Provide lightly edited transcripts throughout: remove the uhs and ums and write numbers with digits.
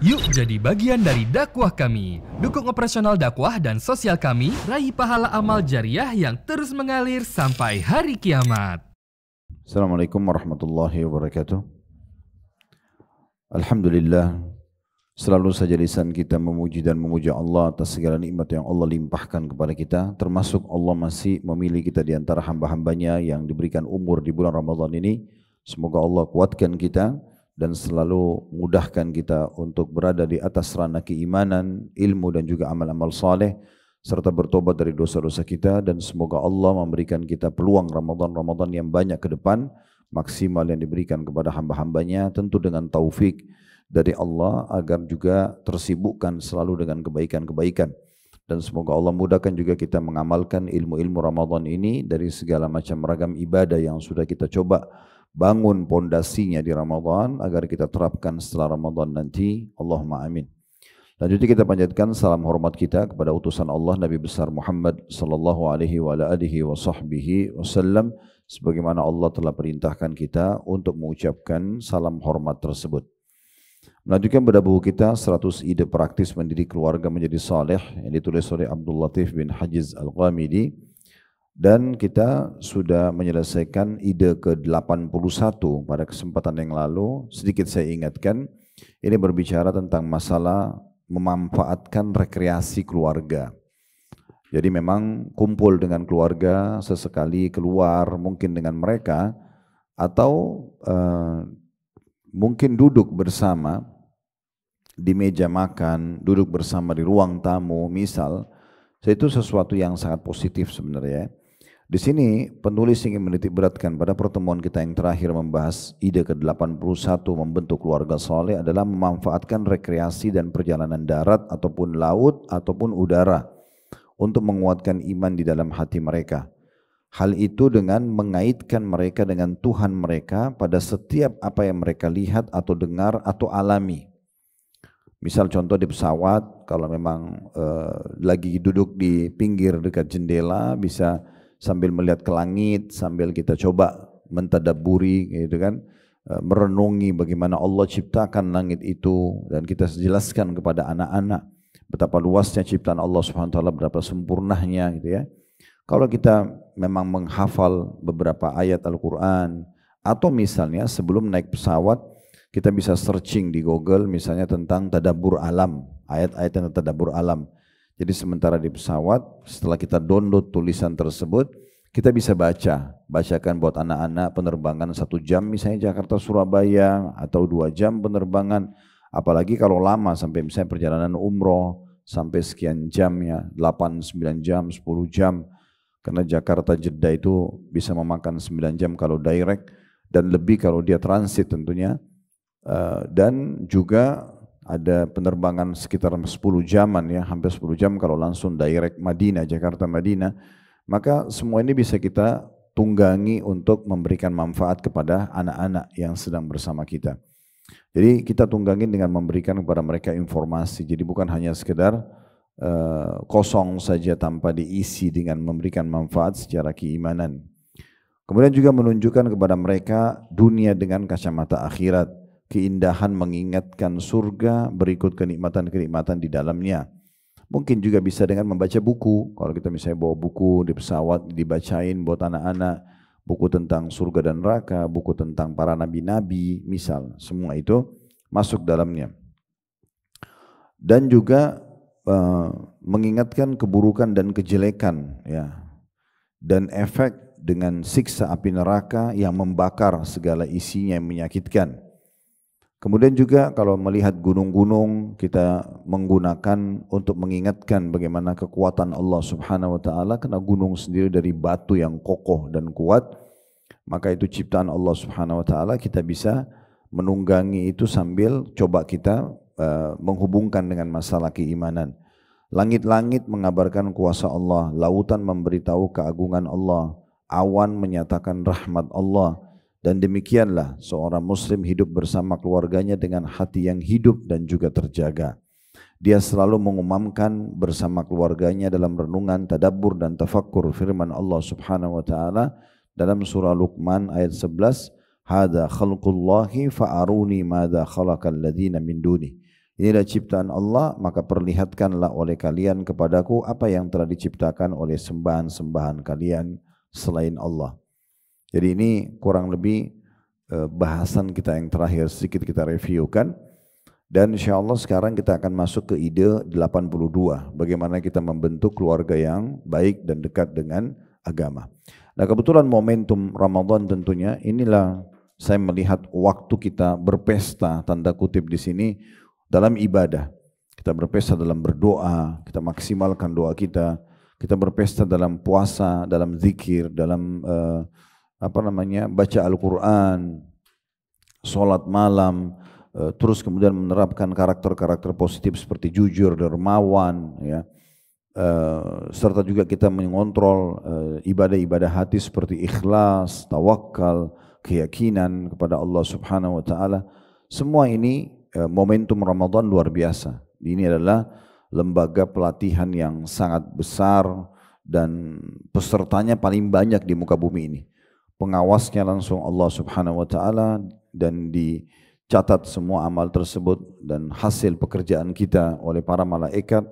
Yuk jadi bagian dari dakwah kami. Dukung operasional dakwah dan sosial kami, raih pahala amal jariah yang terus mengalir sampai hari kiamat. Assalamualaikum warahmatullahi wabarakatuh. Alhamdulillah, selalu saja lisan kita memuji dan memuja Allah atas segala nikmat yang Allah limpahkan kepada kita. Termasuk Allah masih memilih kita di antara hamba-hambanya yang diberikan umur di bulan Ramadan ini. Semoga Allah kuatkan kita dan selalu mudahkan kita untuk berada di atas ranah keimanan, ilmu dan juga amal-amal saleh, serta bertobat dari dosa-dosa kita, dan semoga Allah memberikan kita peluang Ramadan yang banyak ke depan, maksimal yang diberikan kepada hamba-hambanya, tentu dengan taufik dari Allah agar juga tersibukkan selalu dengan kebaikan-kebaikan. Dan semoga Allah mudahkan juga kita mengamalkan ilmu-ilmu Ramadan ini dari segala macam ragam ibadah yang sudah kita coba bangun pondasinya di Ramadan agar kita terapkan setelah Ramadan nanti. Allahumma amin. Lanjutnya kita panjatkan salam hormat kita kepada utusan Allah Nabi besar Muhammad sallallahu alaihi wa alihi wasallam, sebagaimana Allah telah perintahkan kita untuk mengucapkan salam hormat tersebut. Melanjutkan pada buku kita 100 ide praktis mendidik keluarga menjadi saleh yang ditulis oleh Abdul Latif bin Hajiz Al-Ghamidi, dan kita sudah menyelesaikan ide ke-81 pada kesempatan yang lalu. Sedikit saya ingatkan, ini berbicara tentang masalah memanfaatkan rekreasi keluarga. Jadi memang kumpul dengan keluarga, sesekali keluar mungkin dengan mereka, atau mungkin duduk bersama di meja makan, duduk bersama di ruang tamu misal. Itu sesuatu yang sangat positif sebenarnya. Di sini penulis ingin menitik beratkan pada pertemuan kita yang terakhir membahas ide ke-81 membentuk keluarga saleh adalah memanfaatkan rekreasi dan perjalanan darat ataupun laut ataupun udara untuk menguatkan iman di dalam hati mereka. Hal itu dengan mengaitkan mereka dengan Tuhan mereka pada setiap apa yang mereka lihat atau dengar atau alami. Misal contoh di pesawat, kalau memang lagi duduk di pinggir dekat jendela, bisa sambil melihat ke langit, sambil kita coba mentadabburi, gitu kan, merenungi bagaimana Allah ciptakan langit itu, dan kita jelaskan kepada anak-anak betapa luasnya ciptaan Allah Subhanahu wa taala, berapa sempurnanya, gitu ya. Kalau kita memang menghafal beberapa ayat Al-Quran, atau misalnya sebelum naik pesawat kita bisa searching di Google misalnya tentang tadabbur alam, ayat-ayat tentang tadabbur alam. Jadi sementara di pesawat, setelah kita download tulisan tersebut, kita bisa bacakan buat anak-anak penerbangan 1 jam misalnya Jakarta-Surabaya, atau 2 jam penerbangan, apalagi kalau lama sampai misalnya perjalanan umroh sampai sekian jam ya, 8, 9 jam, 10 jam, karena Jakarta-Jeddah itu bisa memakan 9 jam kalau direct, dan lebih kalau dia transit tentunya, dan juga ada penerbangan sekitar 10 jaman ya, hampir 10 jam kalau langsung direct Madinah, Jakarta Madinah. Maka semua ini bisa kita tunggangi untuk memberikan manfaat kepada anak-anak yang sedang bersama kita. Jadi kita tunggangin dengan memberikan kepada mereka informasi. Jadi bukan hanya sekedar kosong saja tanpa diisi dengan memberikan manfaat secara keimanan. Kemudian juga menunjukkan kepada mereka dunia dengan kacamata akhirat, keindahan mengingatkan surga berikut kenikmatan-kenikmatan di dalamnya. Mungkin juga bisa dengan membaca buku. Kalau kita misalnya bawa buku di pesawat, dibacain buat anak-anak, buku tentang surga dan neraka, buku tentang para nabi-nabi misal, semua itu masuk dalamnya. Dan juga mengingatkan keburukan dan kejelekan ya, dan efek dengan siksa api neraka yang membakar segala isinya yang menyakitkan. Kemudian juga kalau melihat gunung-gunung, kita menggunakan untuk mengingatkan bagaimana kekuatan Allah Subhanahu wa taala, karena gunung sendiri dari batu yang kokoh dan kuat, maka itu ciptaan Allah Subhanahu wa taala. Kita bisa menunggangi itu sambil coba kita menghubungkan dengan masalah keimanan. Langit-langit mengabarkan kuasa Allah, lautan memberitahu keagungan Allah, awan menyatakan rahmat Allah. Dan demikianlah seorang muslim hidup bersama keluarganya dengan hati yang hidup dan juga terjaga. Dia selalu mengumamkan bersama keluarganya dalam renungan, tadabbur dan tafakkur firman Allah Subhanahu wa taala dalam surah Luqman ayat 11, "Hadza khalqullahi fa'aruni madza khalaqal ladzina min duni." Ini adalah ciptaan Allah, maka perlihatkanlah oleh kalian kepadaku apa yang telah diciptakan oleh sembahan-sembahan kalian selain Allah. Jadi ini kurang lebih bahasan kita yang terakhir, sedikit kita reviewkan. Dan insya Allah sekarang kita akan masuk ke ide 82, bagaimana kita membentuk keluarga yang baik dan dekat dengan agama. Nah kebetulan momentum Ramadan tentunya, inilah saya melihat waktu kita berpesta, tanda kutip di sini, dalam ibadah. Kita berpesta dalam berdoa, kita maksimalkan doa kita berpesta dalam puasa, dalam zikir, dalam baca Al-Quran, sholat malam, terus kemudian menerapkan karakter-karakter positif seperti jujur, dermawan, ya, serta juga kita mengontrol ibadah-ibadah hati seperti ikhlas, tawakal, keyakinan kepada Allah Subhanahu Wa Taala. Semua ini momentum Ramadan luar biasa. Ini adalah lembaga pelatihan yang sangat besar dan pesertanya paling banyak di muka bumi ini. Pengawasnya langsung Allah Subhanahu Wa Taala dan dicatat semua amal tersebut dan hasil pekerjaan kita oleh para malaikat.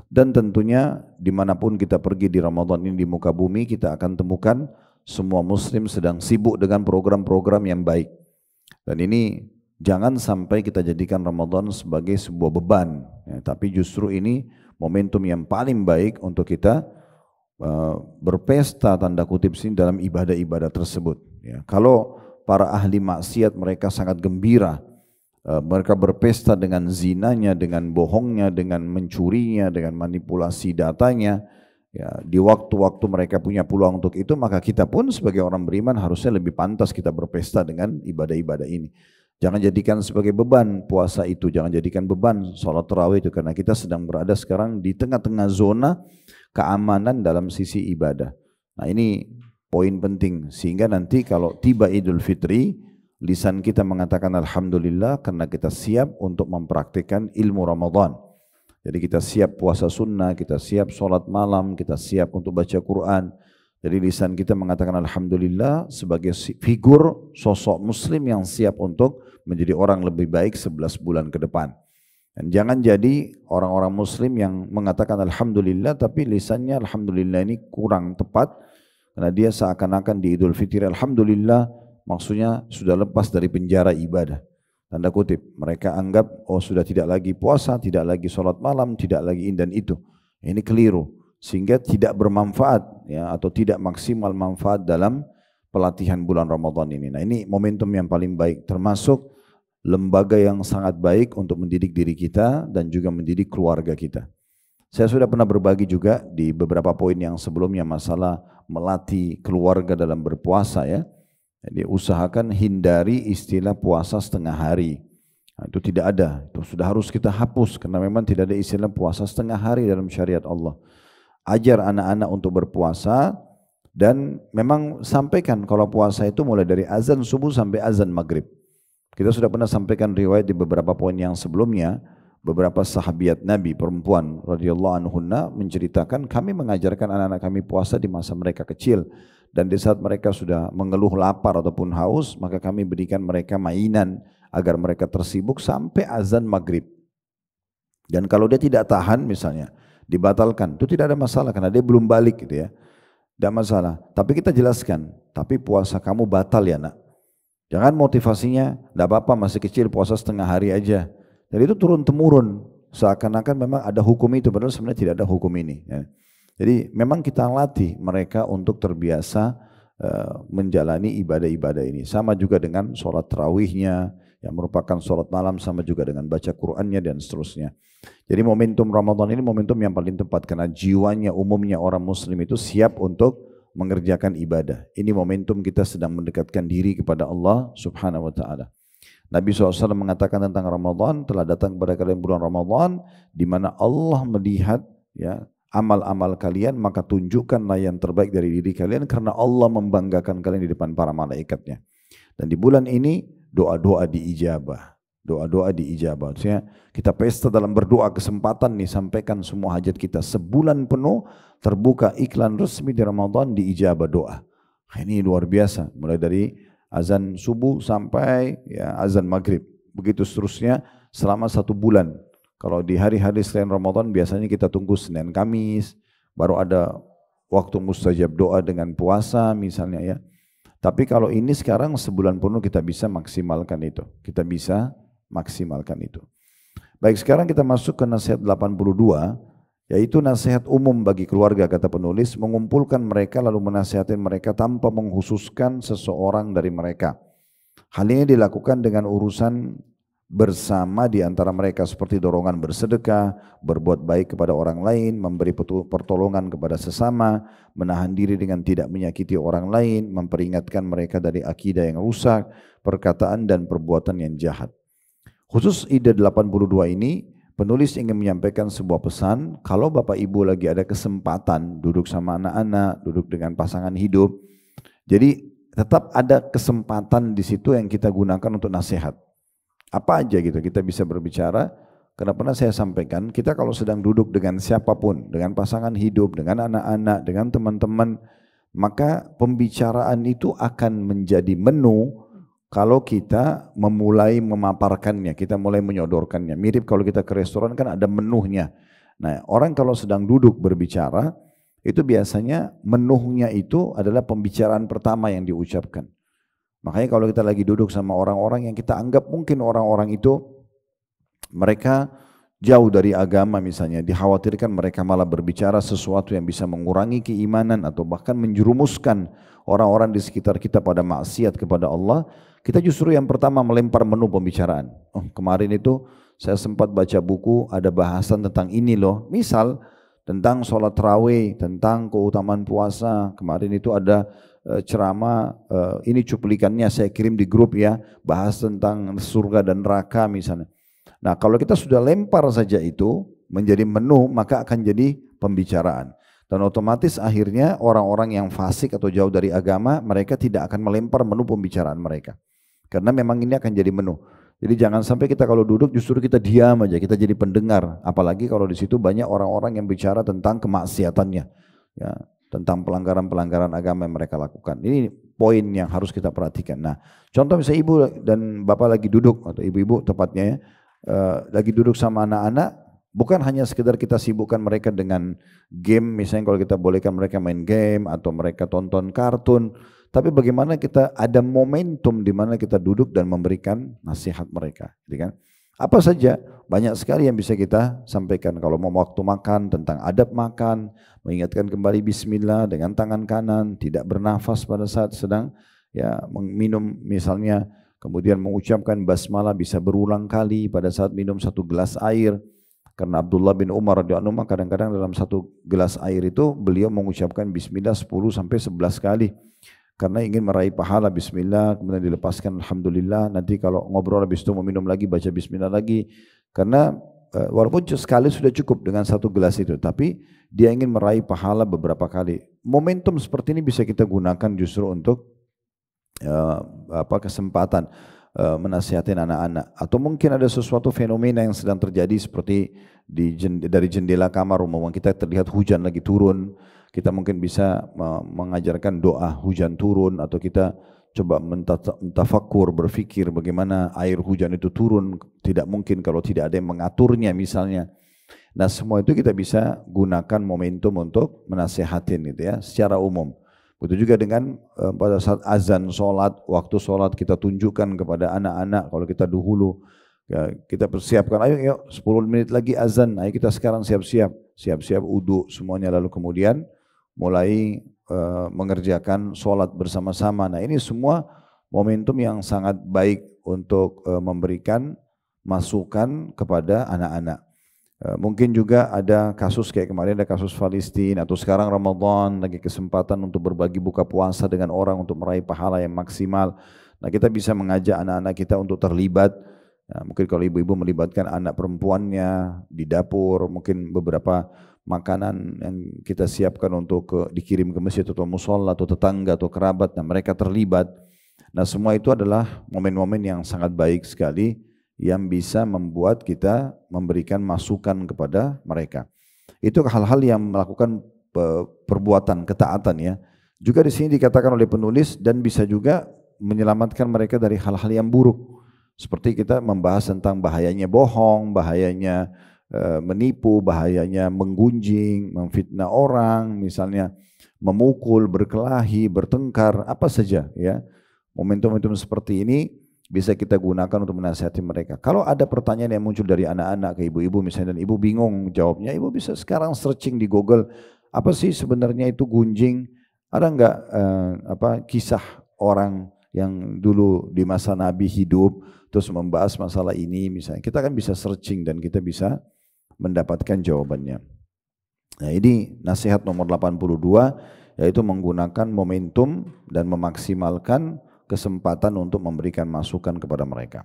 Dan tentunya dimanapun kita pergi di Ramadan ini di muka bumi, kita akan temukan semua muslim sedang sibuk dengan program-program yang baik. Dan ini jangan sampai kita jadikan Ramadan sebagai sebuah beban, ya, tapi justru ini momentum yang paling baik untuk kita berpesta tanda kutip sini dalam ibadah-ibadah tersebut. Ya. Kalau para ahli maksiat mereka sangat gembira, mereka berpesta dengan zinanya, dengan bohongnya, dengan mencurinya, dengan manipulasi datanya. Ya, di waktu-waktu mereka punya peluang untuk itu, maka kita pun sebagai orang beriman harusnya lebih pantas kita berpesta dengan ibadah-ibadah ini. Jangan jadikan sebagai beban puasa itu, jangan jadikan beban sholat tarawih itu, karena kita sedang berada sekarang di tengah-tengah zona keamanan dalam sisi ibadah. Nah ini poin penting, sehingga nanti kalau tiba Idul Fitri, lisan kita mengatakan Alhamdulillah karena kita siap untuk mempraktikkan ilmu Ramadan. Jadi kita siap puasa sunnah, kita siap sholat malam, kita siap untuk baca Quran. Jadi lisan kita mengatakan Alhamdulillah sebagai figur sosok muslim yang siap untuk menjadi orang lebih baik 11 bulan ke depan. Dan jangan jadi orang-orang muslim yang mengatakan Alhamdulillah tapi lisannya Alhamdulillah ini kurang tepat. Karena dia seakan-akan di Idul Fitri Alhamdulillah maksudnya sudah lepas dari penjara ibadah. Tanda kutip, mereka anggap oh sudah tidak lagi puasa, tidak lagi sholat malam, tidak lagi ini dan itu. Ini keliru, sehingga tidak bermanfaat ya, atau tidak maksimal manfaat dalam pelatihan bulan Ramadan ini. Nah ini momentum yang paling baik, termasuk lembaga yang sangat baik untuk mendidik diri kita dan juga mendidik keluarga kita. Saya sudah pernah berbagi juga di beberapa poin yang sebelumnya masalah melatih keluarga dalam berpuasa ya. Jadi usahakan hindari istilah puasa setengah hari. Nah, itu tidak ada, itu sudah harus kita hapus karena memang tidak ada istilah puasa setengah hari dalam syariat Allah. Ajar anak-anak untuk berpuasa dan memang sampaikan kalau puasa itu mulai dari azan subuh sampai azan maghrib. Kita sudah pernah sampaikan riwayat di beberapa poin yang sebelumnya. Beberapa sahabiat Nabi perempuan radhiyallahu anhunna menceritakan kami mengajarkan anak-anak kami puasa di masa mereka kecil dan di saat mereka sudah mengeluh lapar ataupun haus maka kami berikan mereka mainan agar mereka tersibuk sampai azan maghrib. Dan kalau dia tidak tahan misalnya dibatalkan, itu tidak ada masalah karena dia belum balik gitu ya. Tidak masalah. Tapi kita jelaskan, tapi puasa kamu batal ya nak. Jangan motivasinya, tidak apa-apa masih kecil puasa setengah hari aja. Jadi itu turun-temurun, seakan-akan memang ada hukum itu, padahal sebenarnya tidak ada hukum ini. Ya. Jadi memang kita latih mereka untuk terbiasa menjalani ibadah-ibadah ini. Sama juga dengan sholat tarawihnya, yang merupakan sholat malam, sama juga dengan baca Qur'annya dan seterusnya. Jadi momentum Ramadan ini momentum yang paling tepat, karena jiwanya umumnya orang muslim itu siap untuk mengerjakan ibadah. Ini momentum kita sedang mendekatkan diri kepada Allah Subhanahu Wa Taala. Nabi SAW mengatakan tentang Ramadan, telah datang kepada kalian bulan Ramadan, di mana Allah melihat ya amal-amal kalian, maka tunjukkanlah yang terbaik dari diri kalian, karena Allah membanggakan kalian di depan para malaikatnya. Dan di bulan ini doa-doa diijabah, doa-doa diijabah. Maksudnya kita pesta dalam berdoa, kesempatan nih sampaikan semua hajat kita. Sebulan penuh terbuka iklan resmi di Ramadan diijabah doa. Ini luar biasa, mulai dari azan subuh sampai ya azan maghrib, begitu seterusnya selama 1 bulan. Kalau di hari-hari selain Ramadan biasanya kita tunggu Senin Kamis, baru ada waktu mustajab doa dengan puasa misalnya ya. Tapi kalau ini sekarang sebulan penuh kita bisa maksimalkan itu. Kita bisa maksimalkan itu. Baik, sekarang kita masuk ke nasihat 82, yaitu nasihat umum bagi keluarga, kata penulis, mengumpulkan mereka lalu menasihatin mereka tanpa menghususkan seseorang dari mereka. Hal ini dilakukan dengan urusan bersama di antara mereka seperti dorongan bersedekah, berbuat baik kepada orang lain, memberi pertolongan kepada sesama, menahan diri dengan tidak menyakiti orang lain, memperingatkan mereka dari akidah yang rusak, perkataan dan perbuatan yang jahat. Khusus ide 82 ini, penulis ingin menyampaikan sebuah pesan, kalau Bapak Ibu lagi ada kesempatan duduk sama anak-anak, duduk dengan pasangan hidup, jadi tetap ada kesempatan di situ yang kita gunakan untuk nasihat. Apa aja gitu, kita bisa berbicara. Karena pernah saya sampaikan, kita kalau sedang duduk dengan siapapun, dengan pasangan hidup, dengan anak-anak, dengan teman-teman, maka pembicaraan itu akan menjadi menu kalau kita memulai memaparkannya, kita mulai menyodorkannya. Mirip kalau kita ke restoran kan ada menunya. Nah, orang kalau sedang duduk berbicara, itu biasanya menunya itu adalah pembicaraan pertama yang diucapkan. Makanya kalau kita lagi duduk sama orang-orang yang kita anggap mungkin orang-orang itu mereka jauh dari agama misalnya, dikhawatirkan mereka malah berbicara sesuatu yang bisa mengurangi keimanan atau bahkan menjerumuskan orang-orang di sekitar kita pada maksiat kepada Allah, kita justru yang pertama melempar menu pembicaraan. Oh, kemarin itu saya sempat baca buku ada bahasan tentang ini loh, misal tentang sholat tarawih, tentang keutamaan puasa. Kemarin itu ada ceramah, ini cuplikannya saya kirim di grup ya, bahas tentang surga dan neraka misalnya. Nah, kalau kita sudah lempar saja itu menjadi menu, maka akan jadi pembicaraan. Dan otomatis akhirnya orang-orang yang fasik atau jauh dari agama, mereka tidak akan melempar menu pembicaraan mereka. Karena memang ini akan jadi menu. Jadi jangan sampai kita kalau duduk justru kita diam aja, kita jadi pendengar. Apalagi kalau di situ banyak orang-orang yang bicara tentang kemaksiatannya, ya, tentang pelanggaran-pelanggaran agama yang mereka lakukan. Ini poin yang harus kita perhatikan. Nah, contoh misalnya ibu dan bapak lagi duduk, atau ibu-ibu tepatnya ya, lagi duduk sama anak-anak, bukan hanya sekedar kita sibukkan mereka dengan game, misalnya kalau kita bolehkan mereka main game atau mereka tonton kartun, tapi bagaimana kita ada momentum di mana kita duduk dan memberikan nasihat mereka, gitu kan? Apa saja, banyak sekali yang bisa kita sampaikan. Kalau mau waktu makan, tentang adab makan, mengingatkan kembali bismillah dengan tangan kanan, tidak bernafas pada saat sedang ya minum misalnya, kemudian mengucapkan basmalah bisa berulang kali pada saat minum satu gelas air. Karena Abdullah bin Umar radhiyallahu anhu kadang-kadang dalam satu gelas air itu beliau mengucapkan bismillah 10 sampai 11 kali. Karena ingin meraih pahala bismillah, kemudian dilepaskan alhamdulillah, nanti kalau ngobrol habis itu mau minum lagi baca bismillah lagi. Karena walaupun sekali sudah cukup dengan satu gelas itu, tapi dia ingin meraih pahala beberapa kali. Momentum seperti ini bisa kita gunakan justru untuk kesempatan menasihatin anak-anak. Atau mungkin ada sesuatu fenomena yang sedang terjadi seperti dari jendela kamar rumah kita terlihat hujan lagi turun. Kita mungkin bisa mengajarkan doa hujan turun, atau kita coba mentafakkur, berpikir bagaimana air hujan itu turun. Tidak mungkin kalau tidak ada yang mengaturnya misalnya. Nah, semua itu kita bisa gunakan momentum untuk menasihatin gitu ya, secara umum. Begitu juga dengan pada saat azan sholat, waktu sholat kita tunjukkan kepada anak-anak, kalau kita dahulu ya, kita persiapkan, ayo 10 menit lagi azan, ayo kita sekarang siap-siap wudu semuanya, lalu kemudian mulai mengerjakan sholat bersama-sama. Nah, ini semua momentum yang sangat baik untuk memberikan masukan kepada anak-anak. Mungkin juga ada kasus kayak kemarin ada kasus Palestina, atau sekarang Ramadan lagi kesempatan untuk berbagi buka puasa dengan orang untuk meraih pahala yang maksimal. Nah, kita bisa mengajak anak-anak kita untuk terlibat. Nah, mungkin kalau ibu-ibu melibatkan anak perempuannya di dapur, mungkin beberapa makanan yang kita siapkan untuk dikirim ke masjid atau musola atau tetangga atau kerabat, nah mereka terlibat. Nah, semua itu adalah momen-momen yang sangat baik sekali yang bisa membuat kita memberikan masukan kepada mereka. Itu hal-hal yang melakukan perbuatan ketaatan ya. Juga di sini dikatakan oleh penulis dan bisa juga menyelamatkan mereka dari hal-hal yang buruk. Seperti kita membahas tentang bahayanya bohong, bahayanya menipu, bahayanya menggunjing, memfitnah orang, misalnya memukul, berkelahi, bertengkar, apa saja ya. Momentum-momentum seperti ini bisa kita gunakan untuk menasihati mereka. Kalau ada pertanyaan yang muncul dari anak-anak ke ibu-ibu misalnya dan ibu bingung jawabnya, ibu bisa sekarang searching di Google, apa sih sebenarnya itu gunjing? Ada enggak kisah orang yang dulu di masa Nabi hidup terus membahas masalah ini misalnya. Kita kan bisa searching dan kita bisa mendapatkan jawabannya. Nah, ini nasihat nomor 82, yaitu menggunakan momentum dan memaksimalkan kesempatan untuk memberikan masukan kepada mereka.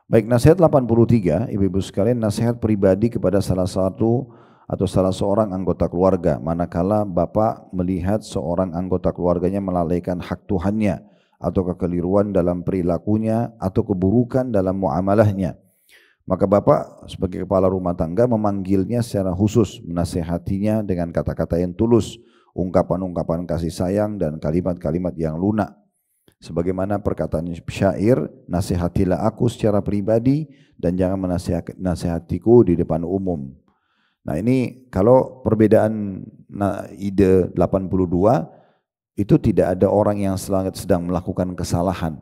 Baik, nasihat 83, ibu-ibu sekalian, nasihat pribadi kepada salah satu atau salah seorang anggota keluarga manakala bapak melihat seorang anggota keluarganya melalaikan hak Tuhannya atau kekeliruan dalam perilakunya atau keburukan dalam muamalahnya. Maka bapak sebagai kepala rumah tangga memanggilnya secara khusus, menasihatinya dengan kata-kata yang tulus, ungkapan-ungkapan kasih sayang dan kalimat-kalimat yang lunak. Sebagaimana perkataan syair, nasihatilah aku secara pribadi dan jangan menasihatiku di depan umum. Nah, ini kalau perbedaan ide 82, itu tidak ada orang yang sedang melakukan kesalahan.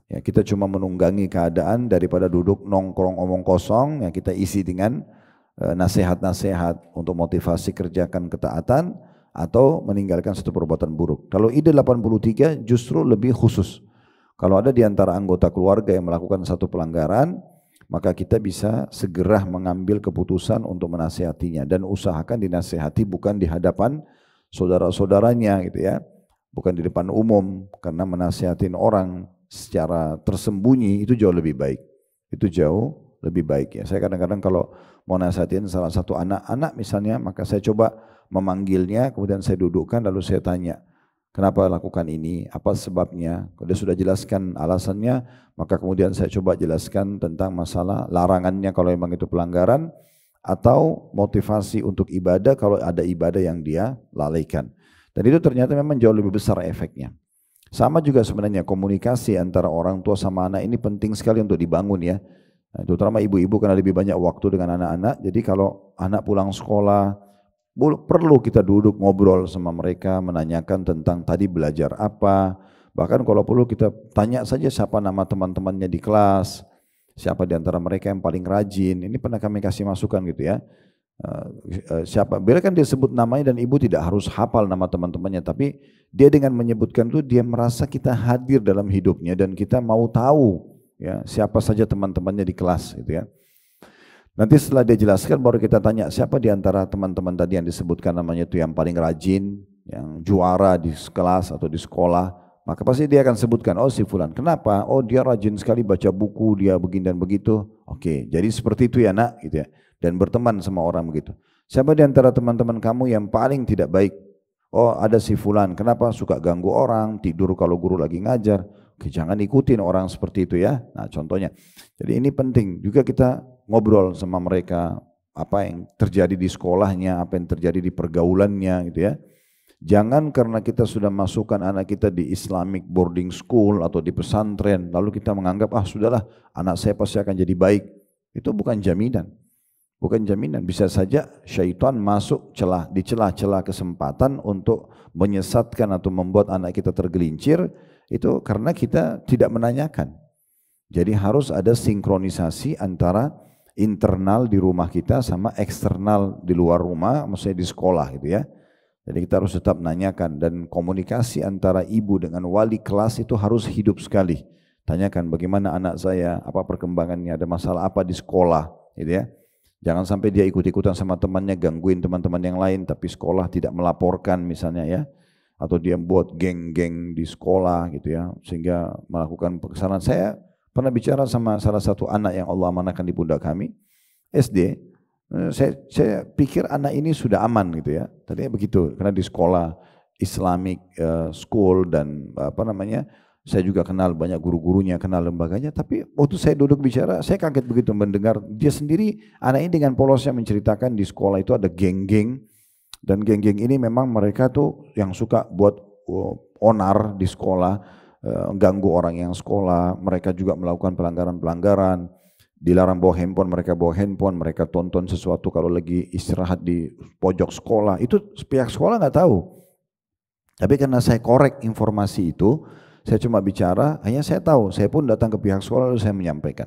Ya, kita cuma menunggangi keadaan daripada duduk nongkrong omong kosong, ya kita isi dengan nasihat-nasihat untuk motivasi kerjakan ketaatan atau meninggalkan satu perbuatan buruk. Kalau ide 83 justru lebih khusus. Kalau ada di antara anggota keluarga yang melakukan satu pelanggaran, maka kita bisa segera mengambil keputusan untuk menasihatinya dan usahakan dinasihati bukan di hadapan saudara-saudaranya gitu ya, bukan di depan umum, karena menasihatin orang secara tersembunyi itu jauh lebih baik. Itu jauh lebih baik ya. Saya kadang-kadang kalau mau nasihatin salah satu anak-anak misalnya, maka saya coba memanggilnya, kemudian saya dudukkan lalu saya tanya, kenapa lakukan ini, apa sebabnya. Kalau dia sudah jelaskan alasannya, maka kemudian saya coba jelaskan tentang masalah larangannya kalau memang itu pelanggaran, atau motivasi untuk ibadah kalau ada ibadah yang dia lalaikan. Dan itu ternyata memang jauh lebih besar efeknya. Sama juga sebenarnya komunikasi antara orang tua sama anak ini penting sekali untuk dibangun ya. Nah, terutama ibu-ibu karena lebih banyak waktu dengan anak-anak. Jadi kalau anak pulang sekolah, perlu kita duduk ngobrol sama mereka, menanyakan tentang tadi belajar apa. Bahkan kalau perlu kita tanya saja siapa nama teman-temannya di kelas, siapa di antara mereka yang paling rajin. Ini pernah kami kasih masukan gitu ya. Siapa, biarkan dia sebut namanya dan ibu tidak harus hafal nama teman-temannya, tapi dia dengan menyebutkan itu dia merasa kita hadir dalam hidupnya dan kita mau tahu ya siapa saja teman-temannya di kelas gitu ya. Nanti setelah dia jelaskan baru kita tanya siapa di antara teman-teman tadi yang disebutkan namanya itu yang paling rajin, yang juara di kelas atau di sekolah, maka pasti dia akan sebutkan, oh si fulan, kenapa? Oh dia rajin sekali baca buku, dia begini dan begitu. Oke, jadi seperti itu ya nak gitu ya. Dan berteman sama orang begitu. Siapa di antara teman-teman kamu yang paling tidak baik? Oh ada si fulan, kenapa suka ganggu orang, tidur kalau guru lagi ngajar. Oke, jangan ikutin orang seperti itu ya. Nah contohnya. Jadi ini penting juga kita ngobrol sama mereka, apa yang terjadi di sekolahnya, apa yang terjadi di pergaulannya gitu ya. Jangan karena kita sudah masukkan anak kita di Islamic boarding school atau di pesantren, lalu kita menganggap sudahlah anak saya pasti akan jadi baik. Itu bukan jaminan. Bukan jaminan, bisa saja syaitan masuk di celah-celah kesempatan untuk menyesatkan atau membuat anak kita tergelincir, itu karena kita tidak menanyakan. Jadi harus ada sinkronisasi antara internal di rumah kita sama eksternal di luar rumah, maksudnya di sekolah gitu ya. Jadi kita harus tetap menanyakan dan komunikasi antara ibu dengan wali kelas itu harus hidup sekali. Tanyakan bagaimana anak saya, apa perkembangannya, ada masalah apa di sekolah gitu ya. Jangan sampai dia ikut-ikutan sama temannya, gangguin teman-teman yang lain, tapi sekolah tidak melaporkan misalnya ya. Atau dia buat geng-geng di sekolah gitu ya, sehingga melakukan kesalahan. Saya pernah bicara sama salah satu anak yang Allah amanahkan di pundak kami, SD. Saya pikir anak ini sudah aman gitu ya. Tadinya begitu, karena di sekolah Islamic school dan saya juga kenal banyak guru-gurunya, kenal lembaganya, tapi waktu saya duduk bicara, saya kaget begitu mendengar dia sendiri, anak ini dengan polosnya menceritakan di sekolah itu ada geng-geng, dan geng-geng ini memang mereka tuh yang suka buat onar di sekolah, ganggu orang yang sekolah, mereka juga melakukan pelanggaran-pelanggaran, dilarang bawa handphone, mereka tonton sesuatu kalau lagi istirahat di pojok sekolah, itu pihak sekolah nggak tahu. Tapi karena saya korek informasi itu, saya cuma bicara, hanya saya tahu, saya pun datang ke pihak sekolah lalu saya menyampaikan.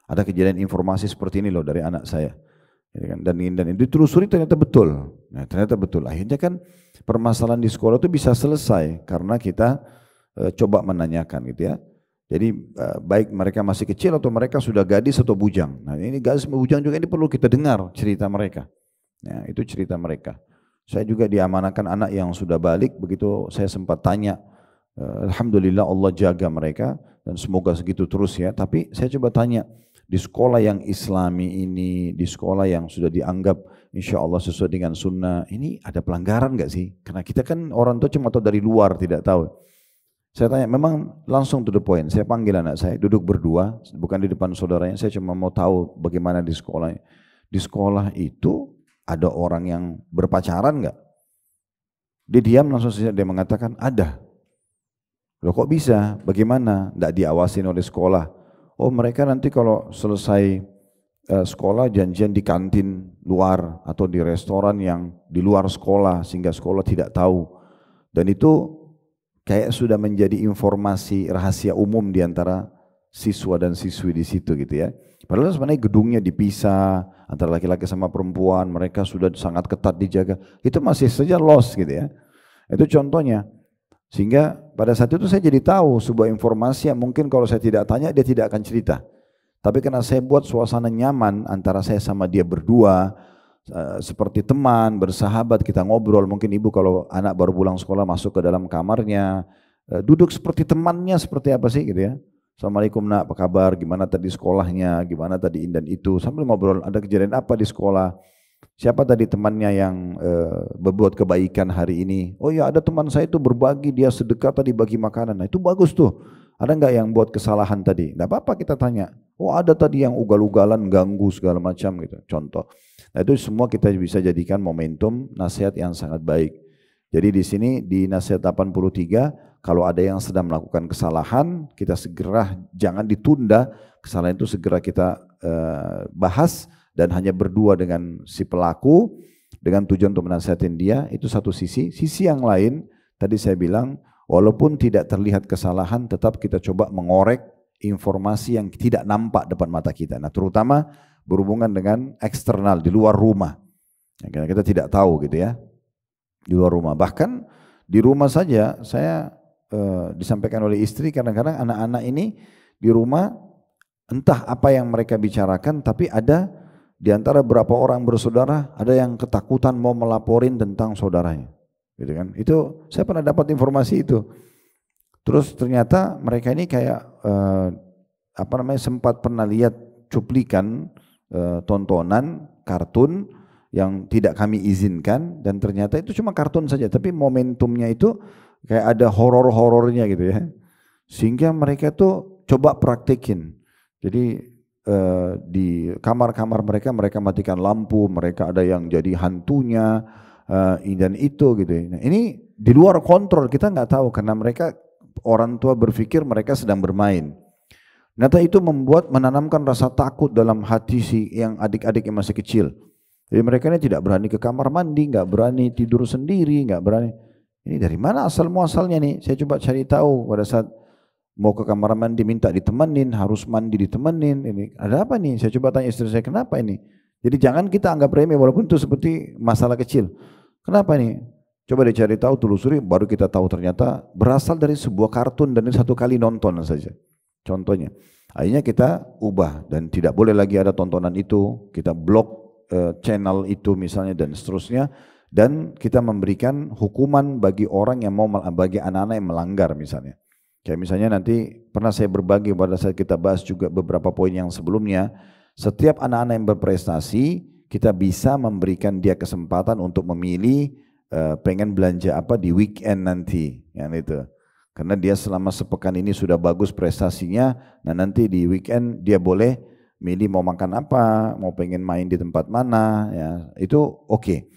Ada kejadian informasi seperti ini loh dari anak saya. Dan ditelusuri ternyata betul. Nah, ternyata betul. Akhirnya kan permasalahan di sekolah itu bisa selesai karena kita coba menanyakan gitu ya. Jadi baik mereka masih kecil atau mereka sudah gadis atau bujang. Nah ini gadis atau bujang juga ini perlu kita dengar cerita mereka. Ya, itu cerita mereka. Saya juga diamanahkan anak yang sudah balik, begitu saya sempat tanya, alhamdulillah Allah jaga mereka dan semoga segitu terus ya. Tapi saya coba tanya, di sekolah yang islami ini, di sekolah yang sudah dianggap insya Allah sesuai dengan sunnah, ini ada pelanggaran nggak sih? Karena kita kan orang tua cuma tahu dari luar, tidak tahu. Saya tanya, memang langsung to the point, saya panggil anak saya, duduk berdua, bukan di depan saudaranya, saya cuma mau tahu bagaimana di sekolah. Di sekolah itu ada orang yang berpacaran nggak? Dia diam langsung saja, dia mengatakan ada. Loh kok bisa? Bagaimana? Nggak diawasin oleh sekolah. Oh mereka nanti kalau selesai sekolah janjian di kantin luar atau di restoran yang di luar sekolah sehingga sekolah tidak tahu. Dan itu kayak sudah menjadi informasi rahasia umum di antara siswa dan siswi di situ gitu ya. Padahal sebenarnya gedungnya dipisah antara laki-laki sama perempuan, mereka sudah sangat ketat dijaga. Itu masih saja lost gitu ya. Itu contohnya. Sehingga pada saat itu saya jadi tahu sebuah informasi yang mungkin kalau saya tidak tanya dia tidak akan cerita. Tapi karena saya buat suasana nyaman antara saya sama dia berdua, seperti teman, bersahabat, kita ngobrol. Mungkin ibu kalau anak baru pulang sekolah masuk ke dalam kamarnya, duduk seperti temannya, seperti apa sih gitu ya. Assalamualaikum nak, apa kabar, gimana tadi sekolahnya, gimana tadi ini dan itu. Sambil ngobrol, ada kejadian apa di sekolah. Siapa tadi temannya yang berbuat kebaikan hari ini? Oh ya ada teman saya itu berbagi, dia sedekah tadi bagi makanan. Nah itu bagus tuh. Ada enggak yang buat kesalahan tadi? Enggak apa-apa kita tanya. Oh ada tadi yang ugal-ugalan, ganggu segala macam gitu. Contoh. Nah itu semua kita bisa jadikan momentum nasihat yang sangat baik. Jadi di sini di nasihat 83, kalau ada yang sedang melakukan kesalahan, kita segera jangan ditunda, kesalahan itu segera kita bahas dan hanya berdua dengan si pelaku dengan tujuan untuk menasihatin dia, itu satu sisi. Sisi yang lain, tadi saya bilang, walaupun tidak terlihat kesalahan, tetap kita coba mengorek informasi yang tidak nampak depan mata kita. Nah terutama berhubungan dengan eksternal, di luar rumah. Karena kita tidak tahu gitu ya, di luar rumah. Bahkan di rumah saja, saya disampaikan oleh istri, kadang-kadang anak-anak ini di rumah, entah apa yang mereka bicarakan, tapi ada di antara beberapa orang bersaudara, ada yang ketakutan mau melaporin tentang saudaranya. Gitu kan? Itu saya pernah dapat informasi itu. Terus ternyata mereka ini kayak sempat pernah lihat cuplikan tontonan kartun yang tidak kami izinkan, dan ternyata itu cuma kartun saja, tapi momentumnya itu kayak ada horor-horornya gitu ya. Sehingga mereka tuh coba praktekin. Jadi di kamar-kamar mereka matikan lampu, mereka ada yang jadi hantunya dan itu gitu. Nah, ini di luar kontrol, kita nggak tahu karena mereka orang tua berpikir mereka sedang bermain. Ternyata itu menanamkan rasa takut dalam hati si yang adik-adik yang masih kecil. Jadi mereka ini tidak berani ke kamar mandi, nggak berani tidur sendiri, nggak berani. Ini dari mana asal muasalnya nih? Saya coba cari tahu pada saat mau ke kamar mandi minta ditemenin, harus mandi ditemenin. Ini ada apa nih? Saya coba tanya istri saya, kenapa ini? Jadi jangan kita anggap remeh walaupun itu seperti masalah kecil. Kenapa nih? Coba dicari tahu, telusuri, baru kita tahu ternyata berasal dari sebuah kartun dan ini satu kali nonton saja. Contohnya, akhirnya kita ubah dan tidak boleh lagi ada tontonan itu. Kita blok channel itu misalnya dan seterusnya, dan kita memberikan hukuman bagi orang yang mau, bagi anak-anak yang melanggar misalnya. Kayak misalnya nanti pernah saya berbagi pada saat kita bahas juga beberapa poin yang sebelumnya, setiap anak-anak yang berprestasi kita bisa memberikan dia kesempatan untuk memilih pengen belanja apa di weekend nanti, yang itu. Karena dia selama sepekan ini sudah bagus prestasinya, nah nanti di weekend dia boleh milih mau makan apa, mau pengen main di tempat mana, ya itu oke.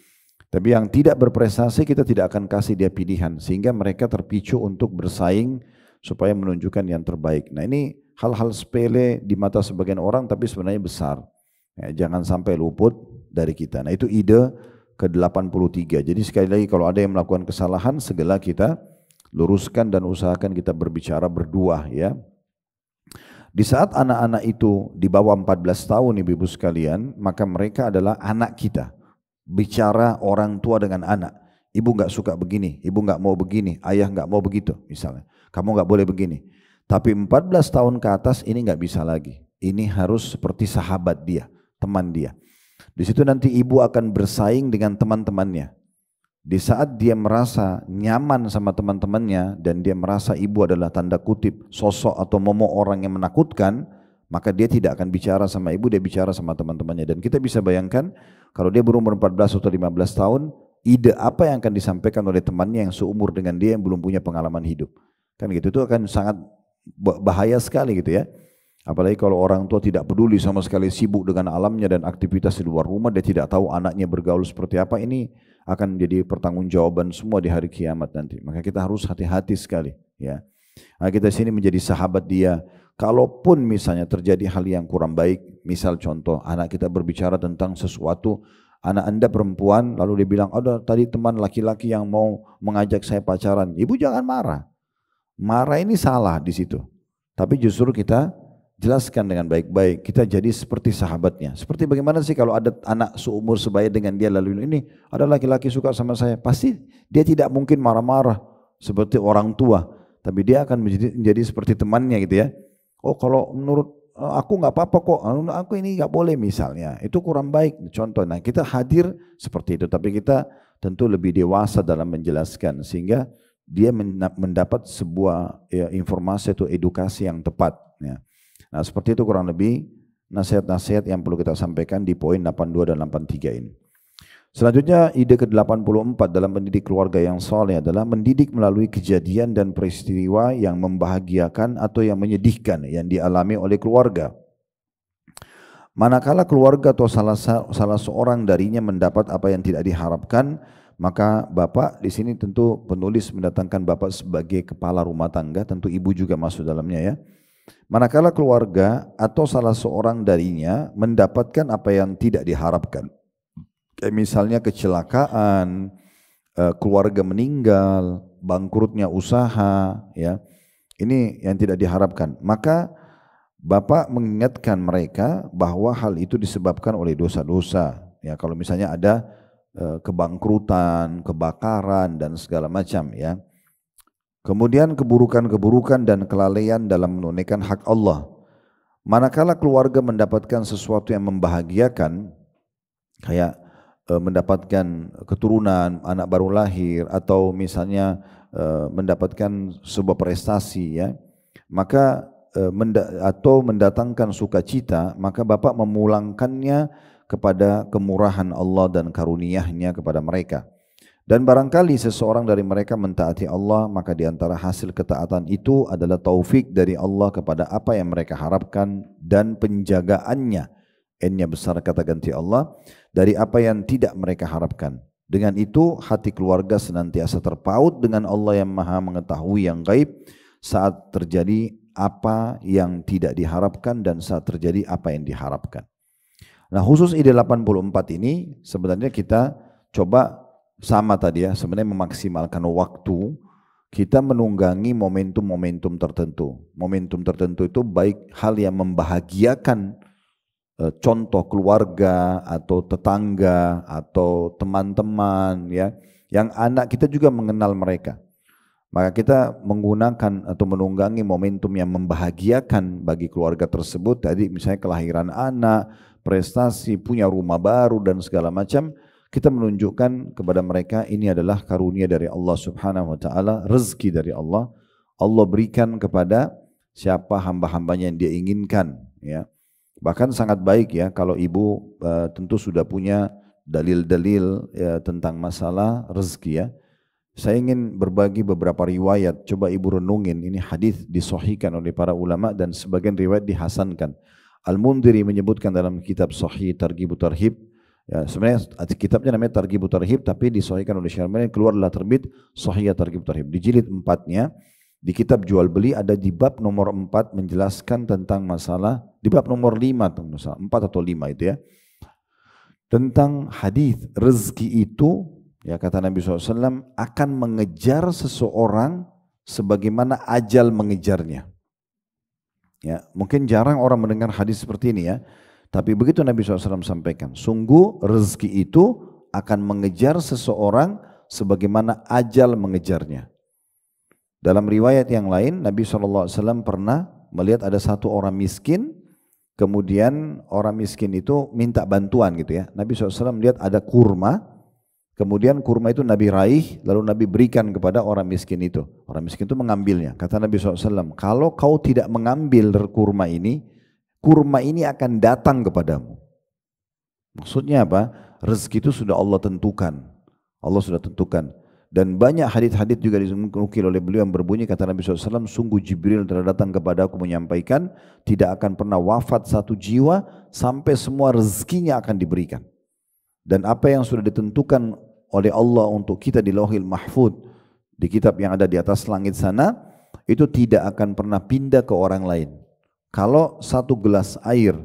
Tapi yang tidak berprestasi kita tidak akan kasih dia pilihan, sehingga mereka terpicu untuk bersaing supaya menunjukkan yang terbaik. Nah ini hal-hal sepele di mata sebagian orang tapi sebenarnya besar. Ya, jangan sampai luput dari kita. Nah itu ide ke-83. Jadi sekali lagi kalau ada yang melakukan kesalahan, segera kita luruskan dan usahakan kita berbicara berdua ya. Di saat anak-anak itu di bawah 14 tahun ibu-ibu sekalian, maka mereka adalah anak kita. Bicara orang tua dengan anak. Ibu nggak suka begini, ibu nggak mau begini, ayah nggak mau begitu misalnya. Kamu nggak boleh begini. Tapi 14 tahun ke atas ini nggak bisa lagi. Ini harus seperti sahabat dia, teman dia. Di situ nanti ibu akan bersaing dengan teman-temannya. Di saat dia merasa nyaman sama teman-temannya dan dia merasa ibu adalah tanda kutip sosok atau momok orang yang menakutkan, maka dia tidak akan bicara sama ibu, dia bicara sama teman-temannya. Dan kita bisa bayangkan kalau dia berumur 14 atau 15 tahun, ide apa yang akan disampaikan oleh temannya yang seumur dengan dia yang belum punya pengalaman hidup. Kan gitu, itu akan sangat bahaya sekali gitu ya. Apalagi kalau orang tua tidak peduli sama sekali, sibuk dengan alamnya dan aktivitas di luar rumah, dia tidak tahu anaknya bergaul seperti apa, ini akan jadi pertanggungjawaban semua di hari kiamat nanti. Maka kita harus hati-hati sekali ya. Nah, kita sini menjadi sahabat dia. Kalaupun misalnya terjadi hal yang kurang baik, misal contoh anak kita berbicara tentang sesuatu, anak anda perempuan lalu dia bilang, ada tadi teman laki-laki yang mau mengajak saya pacaran. Ibu jangan marah. Marah ini salah di situ. Tapi justru kita jelaskan dengan baik-baik, kita jadi seperti sahabatnya. Seperti bagaimana sih kalau ada anak seumur sebaya dengan dia lalu ini ada laki-laki suka sama saya, pasti dia tidak mungkin marah-marah seperti orang tua, tapi dia akan menjadi seperti temannya gitu ya. Oh kalau menurut aku nggak apa-apa kok, aku ini nggak boleh misalnya, itu kurang baik contoh. Nah kita hadir seperti itu, tapi kita tentu lebih dewasa dalam menjelaskan sehingga dia mendapat sebuah ya, informasi atau edukasi yang tepat ya. Nah seperti itu kurang lebih nasihat-nasihat yang perlu kita sampaikan di poin 82 dan 83 ini. Selanjutnya ide ke-84 dalam mendidik keluarga yang saleh adalah mendidik melalui kejadian dan peristiwa yang membahagiakan atau yang menyedihkan yang dialami oleh keluarga. Manakala keluarga atau salah seorang darinya mendapat apa yang tidak diharapkan, maka bapak di sini tentu penulis mendatangkan bapak sebagai kepala rumah tangga, tentu ibu juga masuk dalamnya ya. Manakala keluarga atau salah seorang darinya mendapatkan apa yang tidak diharapkan, kayak misalnya kecelakaan, keluarga meninggal, bangkrutnya usaha, ya, ini yang tidak diharapkan. Maka bapak mengingatkan mereka bahwa hal itu disebabkan oleh dosa-dosa. Ya, kalau misalnya ada kebangkrutan, kebakaran dan segala macam, ya. Kemudian keburukan-keburukan dan kelalaian dalam menunaikan hak Allah. Manakala keluarga mendapatkan sesuatu yang membahagiakan, kayak mendapatkan keturunan, anak baru lahir, atau misalnya mendapatkan sebuah prestasi, ya, maka atau mendatangkan sukacita, maka bapak memulangkannya kepada kemurahan Allah dan karunia-Nya kepada mereka. Dan barangkali seseorang dari mereka mentaati Allah, maka di antara hasil ketaatan itu adalah taufik dari Allah kepada apa yang mereka harapkan dan penjagaannya, N-nya besar kata ganti Allah, dari apa yang tidak mereka harapkan. Dengan itu hati keluarga senantiasa terpaut dengan Allah yang maha mengetahui yang gaib saat terjadi apa yang tidak diharapkan dan saat terjadi apa yang diharapkan. Nah khusus ide 84 ini sebenarnya kita coba sama tadi ya, sebenarnya memaksimalkan waktu kita menunggangi momentum-momentum tertentu. Momentum tertentu itu baik hal yang membahagiakan contoh keluarga atau tetangga atau teman-teman, ya, yang anak kita juga mengenal mereka. Maka kita menggunakan atau menunggangi momentum yang membahagiakan bagi keluarga tersebut. Tadi misalnya kelahiran anak, prestasi, punya rumah baru dan segala macam. Kita menunjukkan kepada mereka ini adalah karunia dari Allah Subhanahu wa taala, rezeki dari Allah. Allah berikan kepada siapa hamba-hambanya yang dia inginkan, ya. Bahkan sangat baik ya kalau ibu tentu sudah punya dalil-dalil ya, tentang masalah rezeki, ya. Saya ingin berbagi beberapa riwayat, coba ibu renungin, ini hadis disahihkan oleh para ulama dan sebagian riwayat dihasankan. Al-Mundhiri menyebutkan dalam kitab Sahih Targhib Tarhib, ya, sebenarnya kitabnya namanya Targhib Tarhib tapi disahihkan oleh Syekh Albani, keluarlah terbit Sahih Targhib Tarhib di jilid 4-nya. Di kitab jual beli ada di bab nomor 4 menjelaskan tentang masalah, di bab nomor 5, 4 atau 5 itu ya, tentang hadis rezeki itu, ya kata Nabi SAW, akan mengejar seseorang sebagaimana ajal mengejarnya. Ya, mungkin jarang orang mendengar hadis seperti ini ya, tapi begitu Nabi SAW sampaikan, sungguh rezeki itu akan mengejar seseorang sebagaimana ajal mengejarnya. Dalam riwayat yang lain, Nabi SAW pernah melihat ada satu orang miskin, kemudian orang miskin itu minta bantuan gitu ya. Nabi SAW melihat ada kurma, kemudian kurma itu Nabi raih, lalu Nabi berikan kepada orang miskin itu. Orang miskin itu mengambilnya. Kata Nabi SAW, kalau kau tidak mengambil dari kurma ini akan datang kepadamu. Maksudnya apa? Rezeki itu sudah Allah tentukan. Allah sudah tentukan. Dan banyak hadits-hadits juga dinukil oleh beliau yang berbunyi, kata Nabi SAW, sungguh Jibril telah datang kepada aku menyampaikan, tidak akan pernah wafat satu jiwa sampai semua rezekinya akan diberikan. Dan apa yang sudah ditentukan oleh Allah untuk kita di Lauhil Mahfud, di kitab yang ada di atas langit sana, itu tidak akan pernah pindah ke orang lain. Kalau satu gelas air,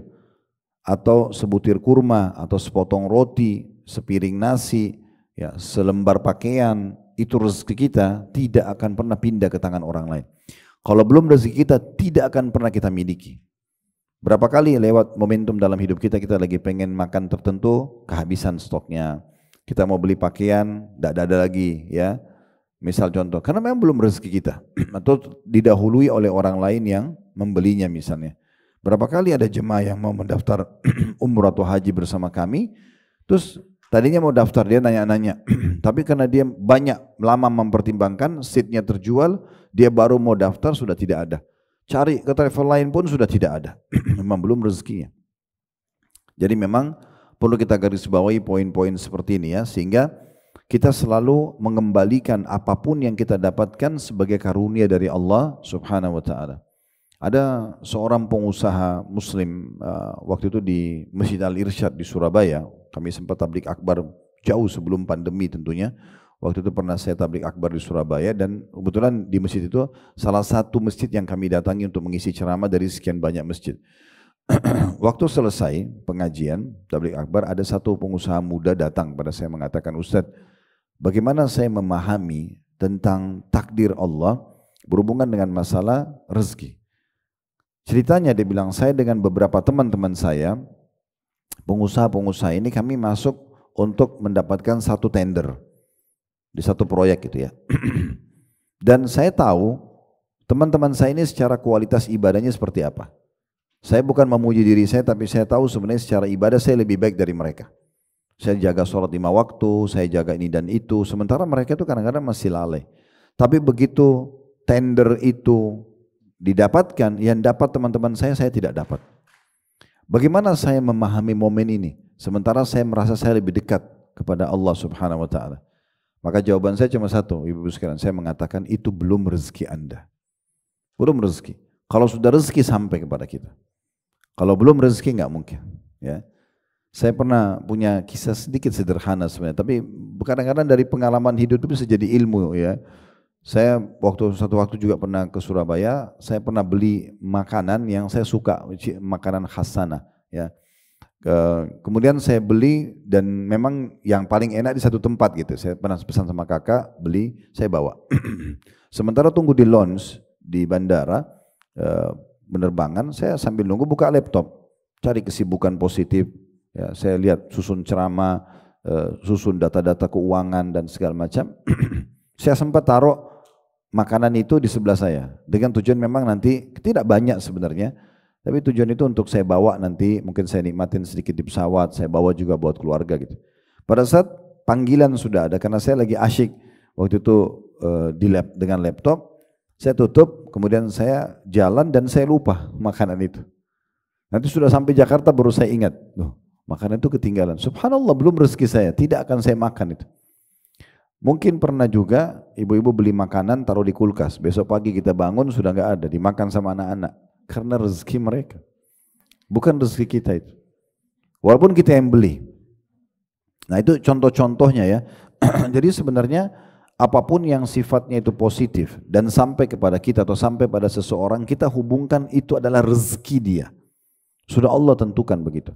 atau sebutir kurma, atau sepotong roti, sepiring nasi, ya, selembar pakaian, itu rezeki kita tidak akan pernah pindah ke tangan orang lain. Kalau belum rezeki kita tidak akan pernah kita miliki. Berapa kali lewat momentum dalam hidup kita, kita lagi pengen makan tertentu, kehabisan stoknya. Kita mau beli pakaian, tidak ada lagi ya. Misal contoh, karena memang belum rezeki kita atau didahului oleh orang lain yang membelinya misalnya. Berapa kali ada jemaah yang mau mendaftar umrah atau haji bersama kami, terus tadinya mau daftar, dia nanya-nanya, tapi karena dia banyak lama mempertimbangkan, seatnya terjual, dia baru mau daftar sudah tidak ada. Cari ke travel lain pun sudah tidak ada, memang belum rezekinya. Jadi memang perlu kita garis bawahi poin-poin seperti ini ya, sehingga kita selalu mengembalikan apapun yang kita dapatkan sebagai karunia dari Allah Subhanahu wa Ta'ala. Ada seorang pengusaha Muslim waktu itu di Masjid Al-Irsyad di Surabaya. Kami sempat tablik akbar jauh sebelum pandemi tentunya. Waktu itu pernah saya tablik akbar di Surabaya dan kebetulan di masjid itu salah satu masjid yang kami datangi untuk mengisi ceramah dari sekian banyak masjid. Waktu selesai pengajian tablik akbar, ada satu pengusaha muda datang pada saya mengatakan, Ustadz, bagaimana saya memahami tentang takdir Allah berhubungan dengan masalah rezeki? Ceritanya dia bilang, saya dengan beberapa teman-teman saya, pengusaha-pengusaha ini kami masuk untuk mendapatkan satu tender di satu proyek gitu ya. Dan saya tahu teman-teman saya ini secara kualitas ibadahnya seperti apa. Saya bukan memuji diri saya, tapi saya tahu sebenarnya secara ibadah saya lebih baik dari mereka. Saya jaga sholat 5 waktu, saya jaga ini dan itu, sementara mereka itu kadang-kadang masih lalai. Tapi begitu tender itu didapatkan, yang dapat teman-teman saya tidak dapat. Bagaimana saya memahami momen ini? Sementara saya merasa saya lebih dekat kepada Allah Subhanahu wa Ta'ala. Maka jawaban saya cuma satu, ibu-ibu sekalian, saya mengatakan itu belum rezeki Anda. Belum rezeki. Kalau sudah rezeki sampai kepada kita. Kalau belum rezeki nggak mungkin. Ya. Saya pernah punya kisah sedikit sederhana sebenarnya, tapi kadang-kadang dari pengalaman hidup itu bisa jadi ilmu ya. Saya satu waktu juga pernah ke Surabaya, saya pernah beli makanan yang saya suka, makanan khas sana ya. Kemudian saya beli dan memang yang paling enak di satu tempat gitu. Saya pernah pesan sama kakak, beli, saya bawa. Sementara tunggu di lounge di bandara penerbangan, saya sambil nunggu buka laptop, cari kesibukan positif. Ya, saya lihat susun ceramah, susun data-data keuangan dan segala macam. Saya sempat taruh makanan itu di sebelah saya dengan tujuan memang nanti tidak banyak sebenarnya, tapi tujuan itu untuk saya bawa nanti, mungkin saya nikmatin sedikit di pesawat, saya bawa juga buat keluarga gitu. Pada saat panggilan sudah ada, karena saya lagi asyik waktu itu dengan laptop, saya tutup, kemudian saya jalan dan saya lupa makanan itu. Nanti sudah sampai Jakarta baru saya ingat, loh, makanan itu ketinggalan. Subhanallah, belum rezeki saya, tidak akan saya makan itu. Mungkin pernah juga ibu-ibu beli makanan taruh di kulkas, besok pagi kita bangun sudah nggak ada, dimakan sama anak-anak karena rezeki mereka, bukan rezeki kita itu. Walaupun kita yang beli. Nah itu contoh-contohnya ya. Jadi sebenarnya apapun yang sifatnya itu positif dan sampai kepada kita atau sampai pada seseorang, kita hubungkan itu adalah rezeki dia. Sudah Allah tentukan begitu.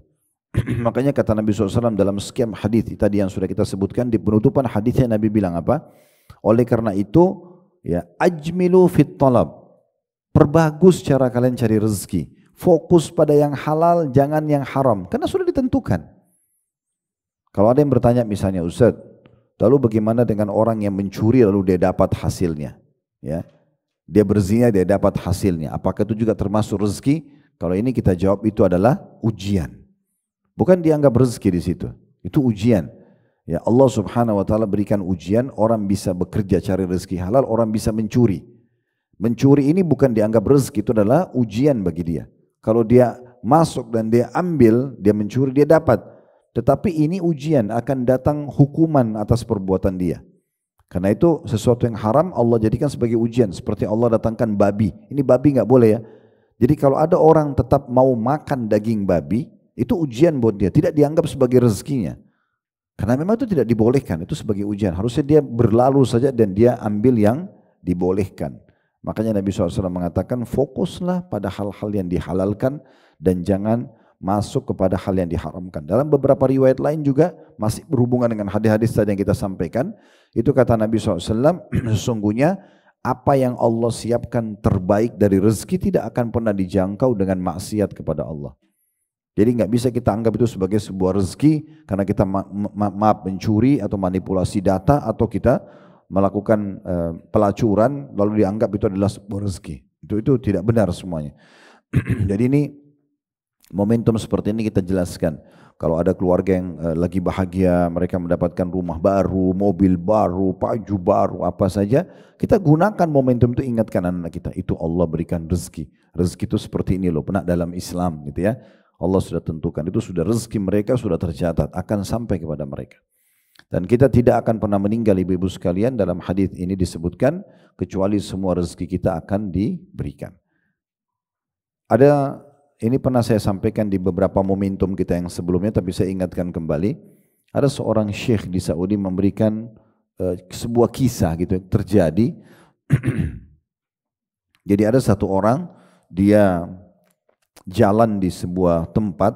Makanya kata Nabi SAW dalam sekian hadis tadi yang sudah kita sebutkan, di penutupan hadisnya Nabi bilang apa? Oleh karena itu, ya, ajmilu fit talab, perbagus cara kalian cari rezeki, fokus pada yang halal, jangan yang haram, karena sudah ditentukan. Kalau ada yang bertanya misalnya, Ustaz, lalu bagaimana dengan orang yang mencuri lalu dia dapat hasilnya? Ya, dia berzina dia dapat hasilnya. Apakah itu juga termasuk rezeki? Kalau ini kita jawab itu adalah ujian. Bukan dianggap rezeki di situ. Itu ujian. Ya, Allah Subhanahu wa taala berikan ujian, orang bisa bekerja cari rezeki halal, orang bisa mencuri. Mencuri ini bukan dianggap rezeki, itu adalah ujian bagi dia. Kalau dia masuk dan dia ambil, dia mencuri, dia dapat. Tetapi ini ujian, akan datang hukuman atas perbuatan dia. Karena itu sesuatu yang haram Allah jadikan sebagai ujian. Seperti Allah datangkan babi. Ini babi nggak boleh ya. Jadi kalau ada orang tetap mau makan daging babi, itu ujian buat dia. Tidak dianggap sebagai rezekinya. Karena memang itu tidak dibolehkan. Itu sebagai ujian. Harusnya dia berlalu saja dan dia ambil yang dibolehkan. Makanya Nabi SAW mengatakan fokuslah pada hal-hal yang dihalalkan dan jangan masuk kepada hal yang diharamkan. Dalam beberapa riwayat lain juga masih berhubungan dengan hadis-hadis tadi yang kita sampaikan. Itu kata Nabi SAW, sesungguhnya apa yang Allah siapkan terbaik dari rezeki tidak akan pernah dijangkau dengan maksiat kepada Allah. Jadi nggak bisa kita anggap itu sebagai sebuah rezeki karena kita maaf mencuri atau manipulasi data atau kita melakukan pelacuran lalu dianggap itu adalah sebuah rezeki. Itu tidak benar semuanya. Jadi ini momentum seperti ini kita jelaskan. Kalau ada keluarga yang lagi bahagia, mereka mendapatkan rumah baru, mobil baru, baju baru, apa saja, kita gunakan momentum itu, ingatkan anak-anak kita, itu Allah berikan rezeki. Rezeki itu seperti ini loh, pernah dalam Islam gitu ya. Allah sudah tentukan, itu sudah rezeki mereka, sudah tercatat, akan sampai kepada mereka. Dan kita tidak akan pernah meninggal ibu-ibu sekalian, dalam hadis ini disebutkan, kecuali semua rezeki kita akan diberikan. Ini pernah saya sampaikan di beberapa momentum kita yang sebelumnya, tapi saya ingatkan kembali. Ada seorang syekh di Saudi memberikan sebuah kisah gitu terjadi. Jadi ada satu orang, dia jalan di sebuah tempat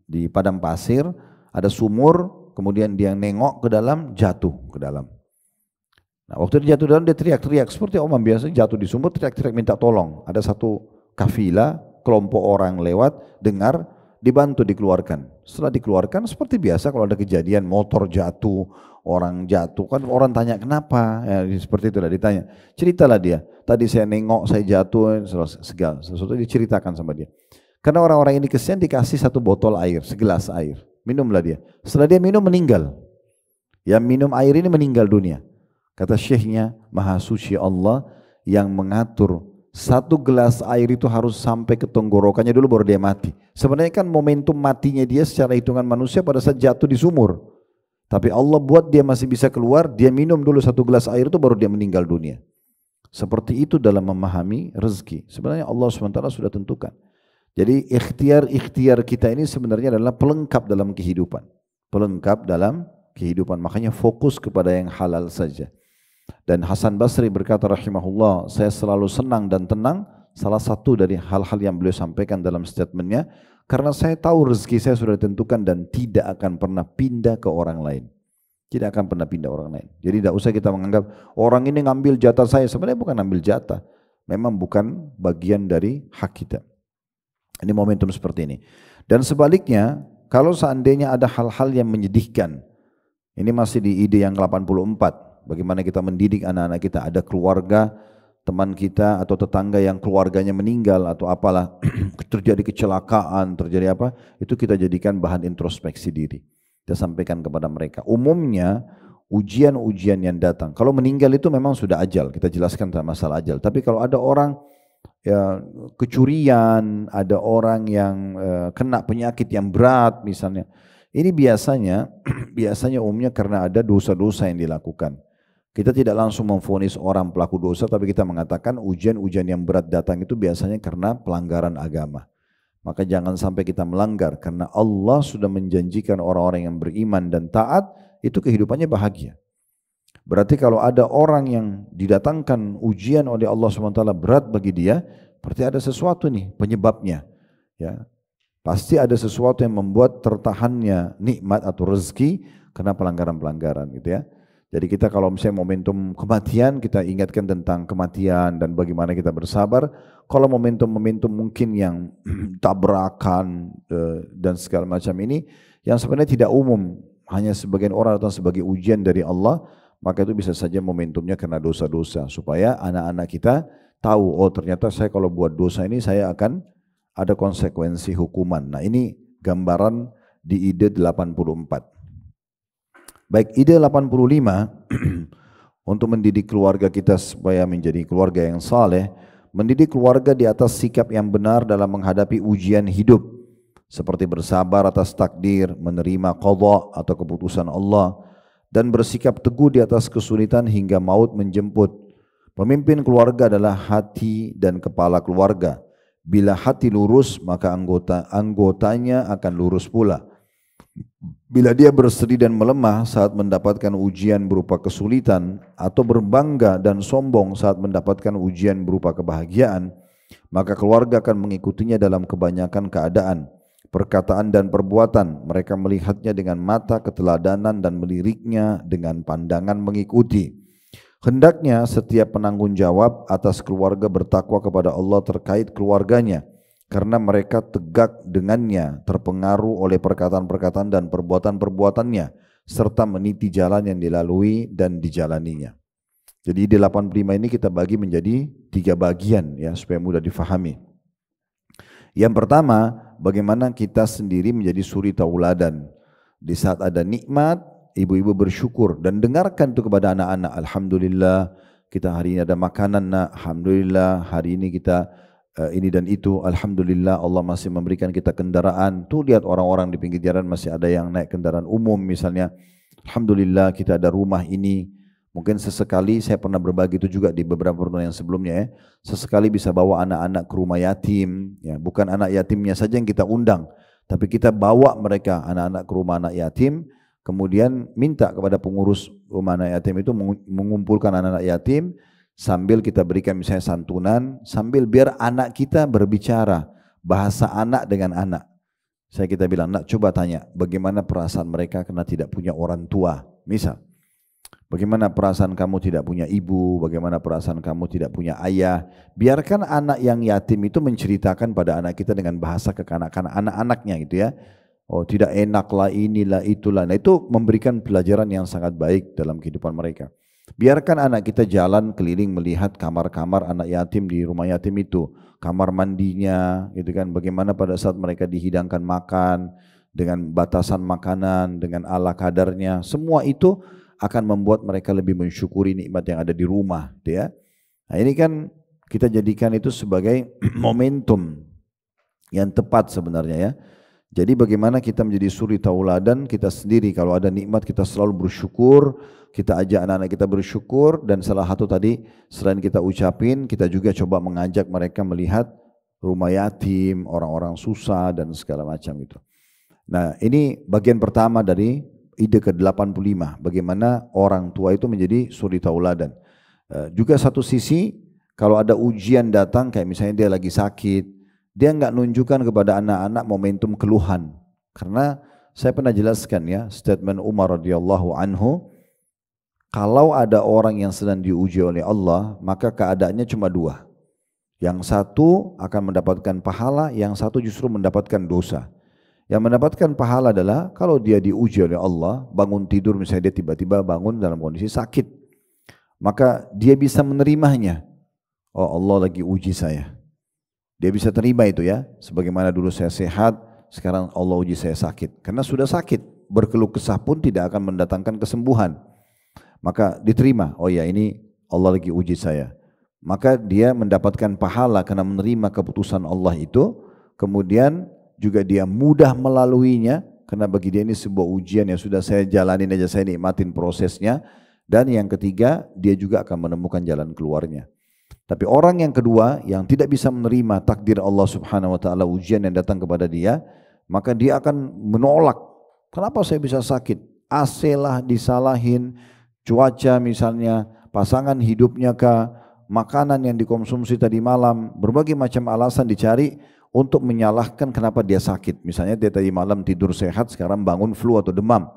di padang pasir, ada sumur, kemudian dia nengok ke dalam, jatuh ke dalam. Nah, waktu dia jatuh dalam, dia teriak-teriak seperti orang biasa jatuh di sumur, teriak-teriak minta tolong. Ada satu kafilah, kelompok orang lewat, dengar, dibantu dikeluarkan. Setelah dikeluarkan seperti biasa kalau ada kejadian motor jatuh, orang jatuh, kan orang tanya kenapa, ya, seperti itu lah ditanya. Ceritalah dia, tadi saya nengok, saya jatuh, segala sesuatu diceritakan sama dia. Karena orang-orang ini kesian, dikasih satu botol air, segelas air, minumlah dia. Setelah dia minum meninggal. Yang minum air ini meninggal dunia. Kata syekhnya, Maha Suci Allah yang mengatur satu gelas air itu harus sampai ke tenggorokannya dulu baru dia mati. Sebenarnya kan momentum matinya dia secara hitungan manusia pada saat jatuh di sumur. Tapi Allah buat dia masih bisa keluar, dia minum dulu satu gelas air itu baru dia meninggal dunia. Seperti itu dalam memahami rezeki. Sebenarnya Allah SWT sudah tentukan. Jadi ikhtiar kita ini sebenarnya adalah pelengkap dalam kehidupan. Pelengkap dalam kehidupan. Makanya fokus kepada yang halal saja. Dan Hasan Basri berkata rahimahullah, saya selalu senang dan tenang, salah satu dari hal-hal yang beliau sampaikan dalam statementnya, karena saya tahu rezeki saya sudah ditentukan dan tidak akan pernah pindah ke orang lain. Tidak akan pernah pindah orang lain. Jadi tidak usah kita menganggap orang ini ngambil jatah saya. Sebenarnya bukan ambil jatah, memang bukan bagian dari hak kita. Ini momentum seperti ini. Dan sebaliknya, kalau seandainya ada hal-hal yang menyedihkan, ini masih di ide yang 84. Bagaimana kita mendidik anak-anak kita, ada keluarga, teman kita atau tetangga yang keluarganya meninggal atau apalah, terjadi kecelakaan, terjadi apa, itu kita jadikan bahan introspeksi diri. Kita sampaikan kepada mereka. Umumnya ujian-ujian yang datang, kalau meninggal itu memang sudah ajal, kita jelaskan tentang masalah ajal. Tapi kalau ada orang ya, kecurian, ada orang yang kena penyakit yang berat misalnya, ini biasanya umumnya karena ada dosa-dosa yang dilakukan. Kita tidak langsung memvonis orang pelaku dosa, tapi kita mengatakan ujian-ujian yang berat datang itu biasanya karena pelanggaran agama. Maka jangan sampai kita melanggar, karena Allah sudah menjanjikan orang-orang yang beriman dan taat, itu kehidupannya bahagia. Berarti kalau ada orang yang didatangkan ujian oleh Allah SWT berat bagi dia, berarti ada sesuatu nih penyebabnya. Ya, pasti ada sesuatu yang membuat tertahannya nikmat atau rezeki karena pelanggaran-pelanggaran gitu ya. Jadi kita kalau misalnya momentum kematian, kita ingatkan tentang kematian dan bagaimana kita bersabar. Kalau momentum-momentum mungkin yang tabrakan dan segala macam ini, yang sebenarnya tidak umum, hanya sebagian orang atau sebagai ujian dari Allah, maka itu bisa saja momentumnya karena dosa-dosa. Supaya anak-anak kita tahu, oh ternyata saya kalau buat dosa ini saya akan ada konsekuensi hukuman. Nah ini gambaran di ide 84. Baik, ide 85 untuk mendidik keluarga kita supaya menjadi keluarga yang saleh, mendidik keluarga di atas sikap yang benar dalam menghadapi ujian hidup, seperti bersabar atas takdir, menerima qadha atau keputusan Allah, dan bersikap teguh di atas kesulitan hingga maut menjemput. Pemimpin keluarga adalah hati dan kepala keluarga. Bila hati lurus, maka anggotanya akan lurus pula. Bila dia bersedih dan melemah saat mendapatkan ujian berupa kesulitan, atau berbangga dan sombong saat mendapatkan ujian berupa kebahagiaan, maka keluarga akan mengikutinya dalam kebanyakan keadaan, perkataan dan perbuatan. Mereka melihatnya dengan mata keteladanan dan meliriknya dengan pandangan mengikuti. Hendaknya setiap penanggung jawab atas keluarga bertakwa kepada Allah terkait keluarganya, karena mereka tegak dengannya, terpengaruh oleh perkataan-perkataan dan perbuatan-perbuatannya, serta meniti jalan yang dilalui dan dijalaninya. Jadi ide 85 ini kita bagi menjadi 3 bagian ya, supaya mudah difahami. Yang pertama, bagaimana kita sendiri menjadi suri tauladan. Di saat ada nikmat, ibu-ibu bersyukur dan dengarkan itu kepada anak-anak. Alhamdulillah kita hari ini ada makanan nak. Alhamdulillah hari ini kita ini dan itu. Alhamdulillah Allah masih memberikan kita kendaraan. Tuh lihat orang-orang di pinggir jalan masih ada yang naik kendaraan umum misalnya. Alhamdulillah kita ada rumah ini. Mungkin sesekali saya pernah berbagi itu juga di beberapa pertemuan yang sebelumnya ya. Sesekali bisa bawa anak-anak ke rumah yatim. Ya, bukan anak yatimnya saja yang kita undang, tapi kita bawa mereka anak-anak ke rumah anak yatim. Kemudian minta kepada pengurus rumah anak yatim itu mengumpulkan anak-anak yatim sambil kita berikan misalnya santunan, sambil biar anak kita berbicara bahasa anak dengan anak. Kita bilang, nak coba tanya bagaimana perasaan mereka karena tidak punya orang tua. Misal, bagaimana perasaan kamu tidak punya ibu, bagaimana perasaan kamu tidak punya ayah. Biarkan anak yang yatim itu menceritakan pada anak kita dengan bahasa kekanak-kanak anak-anaknya gitu ya. Oh tidak enaklah inilah itulah. Nah itu memberikan pelajaran yang sangat baik dalam kehidupan mereka. Biarkan anak kita jalan keliling melihat kamar-kamar anak yatim di rumah yatim itu, kamar mandinya, gitu kan. Bagaimana pada saat mereka dihidangkan makan dengan batasan makanan, dengan ala kadarnya, semua itu akan membuat mereka lebih mensyukuri nikmat yang ada di rumah, ya. Nah ini kan kita jadikan itu sebagai momentum yang tepat sebenarnya ya. Jadi bagaimana kita menjadi suri tauladan kita sendiri, kalau ada nikmat kita selalu bersyukur, kita ajak anak-anak kita bersyukur, dan salah satu tadi selain kita ucapin, kita juga coba mengajak mereka melihat rumah yatim, orang-orang susah dan segala macam itu. Nah ini bagian pertama dari ide ke-85, bagaimana orang tua itu menjadi suri tauladan. Juga satu sisi kalau ada ujian datang kayak misalnya dia lagi sakit, dia enggak nunjukkan kepada anak-anak momentum keluhan. Karena saya pernah jelaskan ya, statement Umar radhiyallahu anhu, kalau ada orang yang sedang diuji oleh Allah, maka keadaannya cuma 2. Yang satu akan mendapatkan pahala, yang satu justru mendapatkan dosa. Yang mendapatkan pahala adalah kalau dia diuji oleh Allah, bangun tidur misalnya dia tiba-tiba bangun dalam kondisi sakit, maka dia bisa menerimanya. Oh Allah lagi uji saya. Dia bisa terima itu ya, sebagaimana dulu saya sehat, sekarang Allah uji saya sakit. Karena sudah sakit, berkeluh kesah pun tidak akan mendatangkan kesembuhan. Maka diterima, oh ya ini Allah lagi uji saya. Maka dia mendapatkan pahala karena menerima keputusan Allah itu, kemudian juga dia mudah melaluinya, karena bagi dia ini sebuah ujian yang sudah saya jalanin aja, saya nikmatin prosesnya. Dan yang ketiga, dia juga akan menemukan jalan keluarnya. Tapi orang yang kedua yang tidak bisa menerima takdir Allah Subhanahu wa taala, ujian yang datang kepada dia, maka dia akan menolak. Kenapa saya bisa sakit? AC lah disalahin, cuaca misalnya, pasangan hidupnya kah, makanan yang dikonsumsi tadi malam, berbagai macam alasan dicari untuk menyalahkan kenapa dia sakit. Misalnya dia tadi malam tidur sehat, sekarang bangun flu atau demam.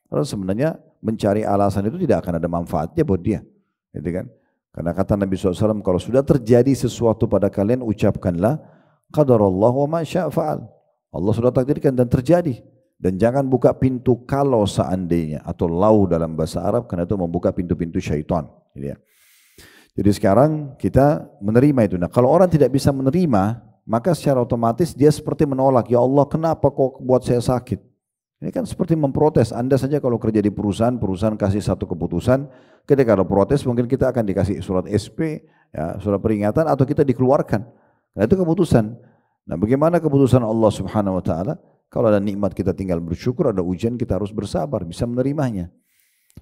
Padahal sebenarnya mencari alasan itu tidak akan ada manfaatnya buat dia, gitu kan? Karena kata Nabi SAW, kalau sudah terjadi sesuatu pada kalian, ucapkanlah qadarallah wa ma syaa fa'al. Allah sudah takdirkan dan terjadi. Dan jangan buka pintu kalau seandainya, atau lau dalam bahasa Arab, karena itu membuka pintu-pintu syaitan. Gitu ya. Jadi sekarang kita menerima itu. Nah, kalau orang tidak bisa menerima, maka secara otomatis dia seperti menolak. Ya Allah, kenapa kok buat saya sakit? Ini kan seperti memprotes. Anda saja kalau kerja di perusahaan, perusahaan kasih satu keputusan, ketika ada protes mungkin kita akan dikasih surat SP, ya, surat peringatan, atau kita dikeluarkan. Nah, itu keputusan. Nah, bagaimana keputusan Allah Subhanahu Wa Taala? Kalau ada nikmat kita tinggal bersyukur, ada ujian kita harus bersabar, bisa menerimanya.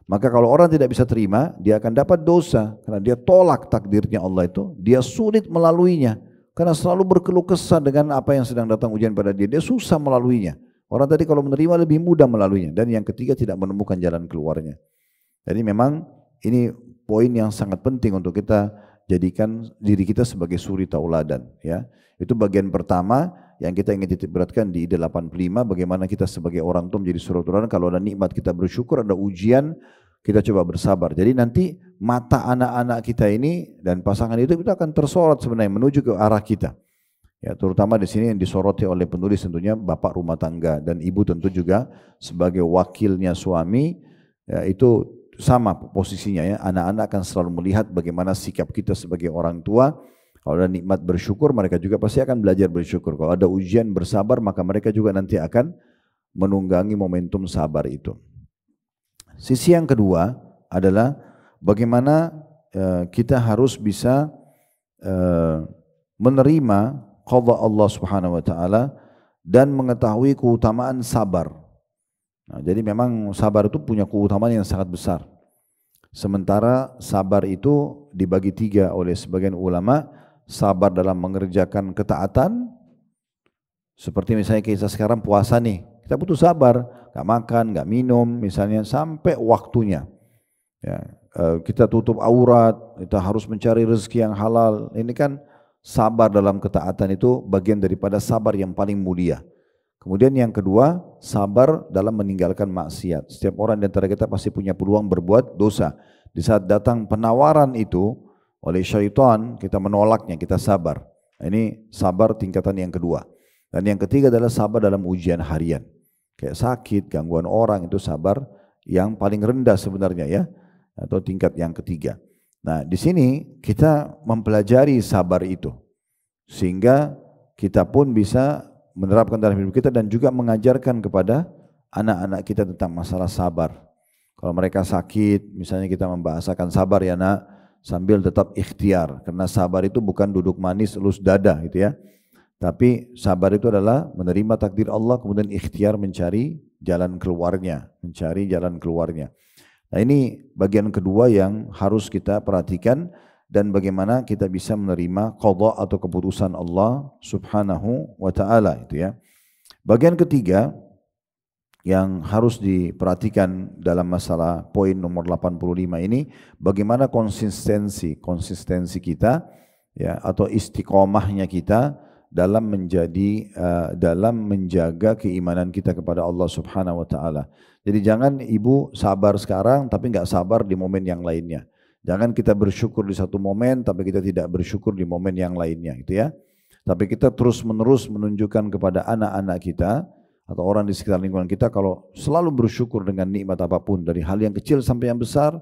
Maka kalau orang tidak bisa terima, dia akan dapat dosa karena dia tolak takdirnya Allah itu, dia sulit melaluinya karena selalu berkeluh kesah dengan apa yang sedang datang ujian pada dia, dia susah melaluinya. Orang tadi kalau menerima lebih mudah melaluinya. Dan yang ketiga tidak menemukan jalan keluarnya. Jadi memang ini poin yang sangat penting untuk kita jadikan diri kita sebagai suri tauladan, ya. Itu bagian pertama yang kita ingin titik beratkan di ide 85, bagaimana kita sebagai orang tua menjadi suri tauladan. Kalau ada nikmat kita bersyukur, ada ujian kita coba bersabar. Jadi nanti mata anak-anak kita ini dan pasangan itu kita akan tersorot sebenarnya menuju ke arah kita. Ya, terutama di sini yang disoroti oleh penulis tentunya bapak rumah tangga dan ibu tentu juga sebagai wakilnya suami, ya, itu sama posisinya ya. Anak-anak akan selalu melihat bagaimana sikap kita sebagai orang tua. Kalau ada nikmat bersyukur, mereka juga pasti akan belajar bersyukur. Kalau ada ujian bersabar, maka mereka juga nanti akan menunggangi momentum sabar itu. Sisi yang kedua adalah bagaimana kita harus bisa menerima qada Allah Subhanahu Wa Taala dan mengetahui keutamaan sabar. Nah, jadi memang sabar itu punya keutamaan yang sangat besar. Sementara sabar itu dibagi tiga oleh sebagian ulama. Sabar dalam mengerjakan ketaatan, seperti misalnya kita sekarang puasa nih, kita butuh sabar, gak makan, gak minum misalnya sampai waktunya. Ya, kita tutup aurat, kita harus mencari rezeki yang halal. Ini kan sabar dalam ketaatan itu bagian daripada sabar yang paling mulia. Kemudian yang kedua, sabar dalam meninggalkan maksiat. Setiap orang di antara kita pasti punya peluang berbuat dosa. Di saat datang penawaran itu oleh syaitan, kita menolaknya, kita sabar. Ini sabar tingkatan yang kedua. Dan yang ketiga adalah sabar dalam ujian harian. Kayak sakit, gangguan orang, itu sabar yang paling rendah sebenarnya ya. Atau tingkat yang ketiga. Nah, di sini kita mempelajari sabar itu. Sehingga kita pun bisa menerapkan dalam hidup kita dan juga mengajarkan kepada anak-anak kita tentang masalah sabar. Kalau mereka sakit, misalnya kita membahasakan sabar ya nak, sambil tetap ikhtiar, karena sabar itu bukan duduk manis elus dada gitu ya. Tapi sabar itu adalah menerima takdir Allah, kemudian ikhtiar mencari jalan keluarnya, Nah, ini bagian kedua yang harus kita perhatikan dan bagaimana kita bisa menerima qada atau keputusan Allah Subhanahu wa Ta'ala itu ya. Bagian ketiga yang harus diperhatikan dalam masalah poin nomor 85 ini, bagaimana konsistensi kita ya, atau istiqomahnya kita dalam menjaga keimanan kita kepada Allah Subhanahu Wa Taala. Jadi jangan ibu sabar sekarang tapi nggak sabar di momen yang lainnya. Jangan kita bersyukur di satu momen tapi kita tidak bersyukur di momen yang lainnya, gitu ya. Tapi kita terus menerus menunjukkan kepada anak-anak kita atau orang di sekitar lingkungan kita kalau selalu bersyukur dengan nikmat apapun, dari hal yang kecil sampai yang besar,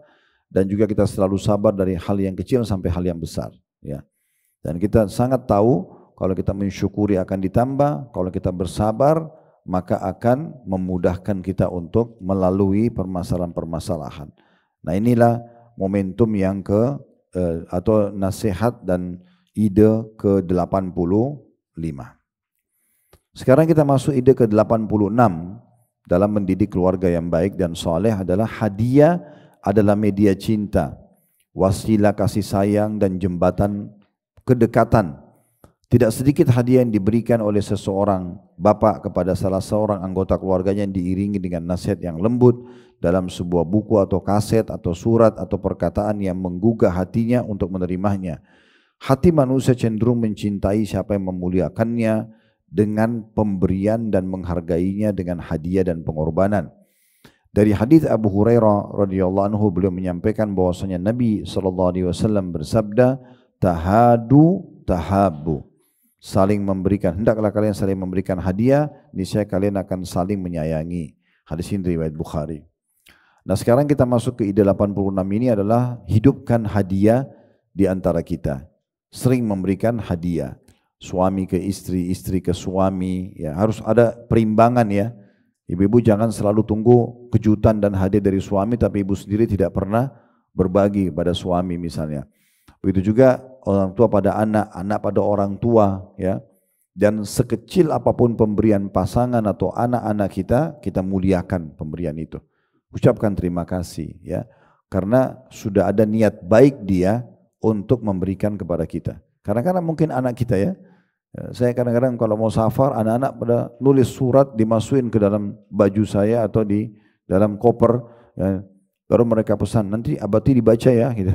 dan juga kita selalu sabar dari hal yang kecil sampai hal yang besar, ya. Dan kita sangat tahu kalau kita mensyukuri akan ditambah, kalau kita bersabar maka akan memudahkan kita untuk melalui permasalahan-permasalahan. Nah, inilah momentum yang atau nasihat dan ide ke-85. Sekarang kita masuk ide ke-86 dalam mendidik keluarga yang baik dan soleh adalah hadiah adalah media cinta, wasilah kasih sayang dan jembatan kedekatan. Tidak sedikit hadiah yang diberikan oleh seseorang bapak kepada salah seorang anggota keluarganya yang diiringi dengan nasihat yang lembut dalam sebuah buku atau kaset atau surat atau perkataan yang menggugah hatinya untuk menerimanya. Hati manusia cenderung mencintai siapa yang memuliakannya dengan pemberian dan menghargainya dengan hadiah dan pengorbanan. Dari hadis Abu Hurairah radhiyallahu anhu, beliau menyampaikan bahwasanya Nabi SAW bersabda, tahadu tahabu, saling memberikan, hendaklah kalian saling memberikan hadiah, niscaya kalian akan saling menyayangi. Hadis ini riwayat Bukhari. Nah, sekarang kita masuk ke ide 86 ini adalah hidupkan hadiah di antara kita. Sering memberikan hadiah, suami ke istri, istri ke suami, ya harus ada perimbangan ya. Ibu-ibu jangan selalu tunggu kejutan dan hadiah dari suami tapi ibu sendiri tidak pernah berbagi pada suami misalnya. Begitu juga orang tua pada anak, anak pada orang tua ya. Dan sekecil apapun pemberian pasangan atau anak-anak kita, kita muliakan pemberian itu. Ucapkan terima kasih ya. Karena sudah ada niat baik dia untuk memberikan kepada kita. Kadang-kadang mungkin anak kita ya, saya kadang-kadang kalau mau safar, anak-anak pada nulis surat dimasukin ke dalam baju saya atau di dalam koper, ya, baru mereka pesan, nanti abati dibaca ya, gitu.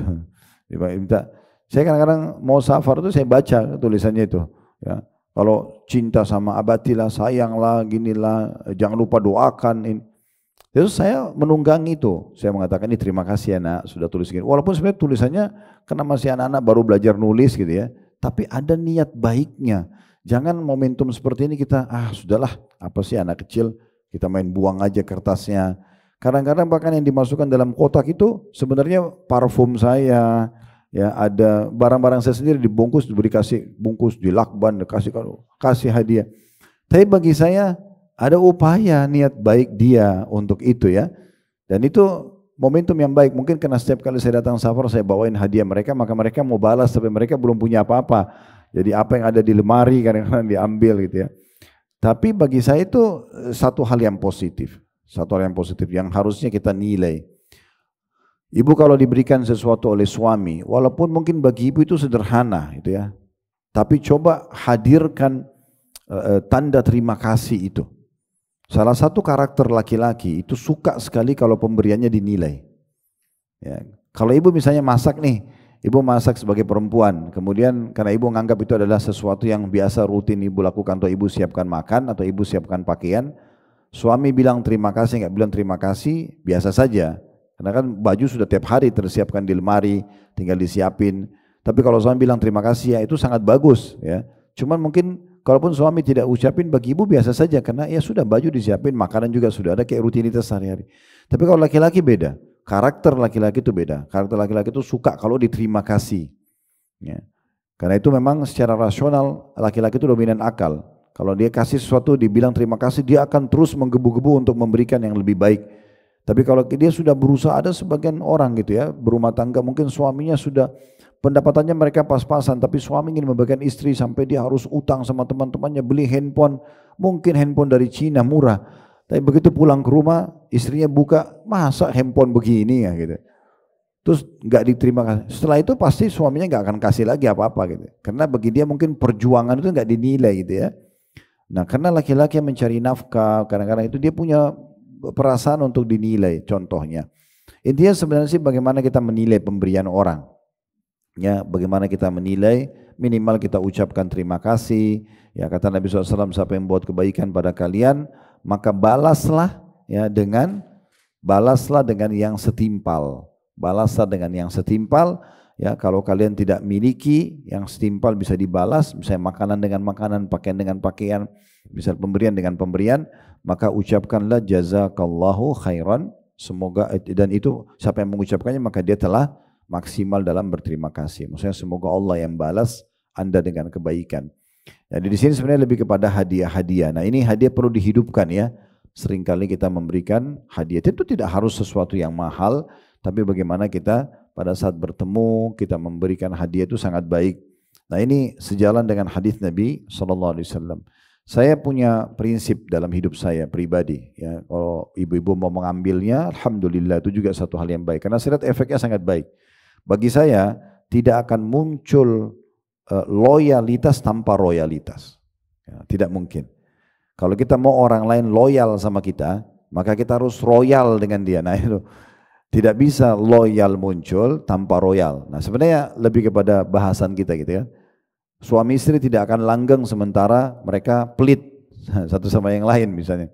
Minta. Saya kadang-kadang mau safar itu saya baca tulisannya itu. Ya. Kalau cinta sama abatilah, sayanglah, ginilah, jangan lupa doakan. Terus saya menunggangi itu, saya mengatakan ini terima kasih ya nak sudah tulis gini. Walaupun sebenarnya tulisannya karena masih anak-anak baru belajar nulis gitu ya. Tapi ada niat baiknya. Jangan momentum seperti ini kita, sudahlah, apa sih anak kecil, kita main buang aja kertasnya. Kadang-kadang bahkan yang dimasukkan dalam kotak itu sebenarnya parfum saya, ya ada barang-barang saya sendiri dibungkus, diberi kasih bungkus, dilakban, kasih hadiah. Tapi bagi saya ada upaya niat baik dia untuk itu ya. Dan itu momentum yang baik. Mungkin karena setiap kali saya datang safar saya bawain hadiah mereka, maka mereka mau balas tapi mereka belum punya apa-apa. Jadi apa yang ada di lemari kadang-kadang diambil gitu ya. Tapi bagi saya itu satu hal yang positif. Satu hal yang positif yang harusnya kita nilai. Ibu kalau diberikan sesuatu oleh suami, walaupun mungkin bagi ibu itu sederhana gitu ya. Tapi coba hadirkan tanda terima kasih itu. Salah satu karakter laki-laki itu suka sekali kalau pemberiannya dinilai. Ya. Kalau ibu misalnya masak nih, ibu masak sebagai perempuan, kemudian karena ibu menganggap itu adalah sesuatu yang biasa rutin ibu lakukan, atau ibu siapkan makan, atau ibu siapkan pakaian, suami bilang terima kasih, nggak bilang terima kasih, biasa saja. Karena kan baju sudah tiap hari tersiapkan di lemari, tinggal disiapin. Tapi kalau suami bilang terima kasih ya itu sangat bagus ya. Cuman mungkin kalaupun suami tidak ucapin, bagi ibu biasa saja karena ya sudah baju disiapin, makanan juga sudah ada, kayak rutinitas sehari-hari. Tapi kalau laki-laki beda, karakter laki-laki itu beda. Karakter laki-laki itu suka kalau diterima kasih. Ya. Karena itu memang secara rasional laki-laki itu dominan akal. Kalau dia kasih sesuatu dibilang terima kasih, dia akan terus menggebu-gebu untuk memberikan yang lebih baik. Tapi kalau dia sudah berusaha, ada sebagian orang gitu ya, berumah tangga mungkin suaminya sudah pendapatannya mereka pas-pasan, tapi suami ingin memberikan istri sampai dia harus utang sama teman-temannya beli handphone, mungkin handphone dari Cina murah. Tapi begitu pulang ke rumah, istrinya buka, masa handphone begini ya gitu. Terus nggak diterima kasih. Setelah itu pasti suaminya nggak akan kasih lagi apa-apa gitu. Karena bagi dia mungkin perjuangan itu nggak dinilai gitu ya. Nah karena laki-laki yang mencari nafkah, kadang-kadang itu dia punya perasaan untuk dinilai. Contohnya, intinya sebenarnya sih bagaimana kita menilai pemberian orang. Ya, bagaimana kita menilai, minimal kita ucapkan terima kasih. Ya, kata Nabi SAW, siapa yang buat kebaikan pada kalian, maka balaslah dengan yang setimpal. Balaslah dengan yang setimpal. Ya, kalau kalian tidak miliki yang setimpal bisa dibalas, misalnya makanan dengan makanan, pakaian dengan pakaian, misal pemberian dengan pemberian, maka ucapkanlah jazakallahu khairan. Semoga, dan itu siapa yang mengucapkannya maka dia telah maksimal dalam berterima kasih. Maksudnya semoga Allah yang balas Anda dengan kebaikan. Jadi di sini sebenarnya lebih kepada hadiah-hadiah. Nah ini hadiah perlu dihidupkan ya. Seringkali kita memberikan hadiah itu tidak harus sesuatu yang mahal, tapi bagaimana kita pada saat bertemu kita memberikan hadiah itu sangat baik. Nah ini sejalan dengan hadis Nabi SAW. Saya punya prinsip dalam hidup saya pribadi. Ya, kalau ibu-ibu mau mengambilnya, alhamdulillah itu juga satu hal yang baik. Karena saya lihat efeknya sangat baik. Bagi saya tidak akan muncul loyalitas tanpa royalitas. Ya, tidak mungkin. Kalau kita mau orang lain loyal sama kita, maka kita harus royal dengan dia. Nah itu tidak bisa loyal muncul tanpa royal. Nah sebenarnya lebih kepada bahasan kita gitu ya. Suami istri tidak akan langgeng sementara mereka pelit satu sama yang lain misalnya.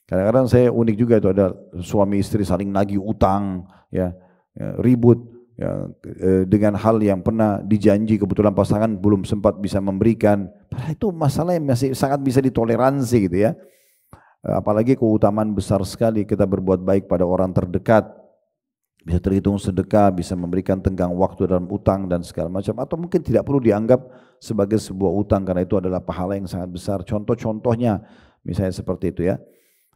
Kadang-kadang saya unik juga itu ada suami istri saling nagih utang, ya ribut ya, dengan hal yang pernah dijanji kebetulan pasangan belum sempat bisa memberikan. Padahal itu masalah yang masih sangat bisa ditoleransi gitu ya. Apalagi keutamaan besar sekali kita berbuat baik pada orang terdekat. Bisa terhitung sedekah, bisa memberikan tenggang waktu dalam utang dan segala macam. Atau mungkin tidak perlu dianggap sebagai sebuah utang karena itu adalah pahala yang sangat besar. Contoh-contohnya misalnya seperti itu ya.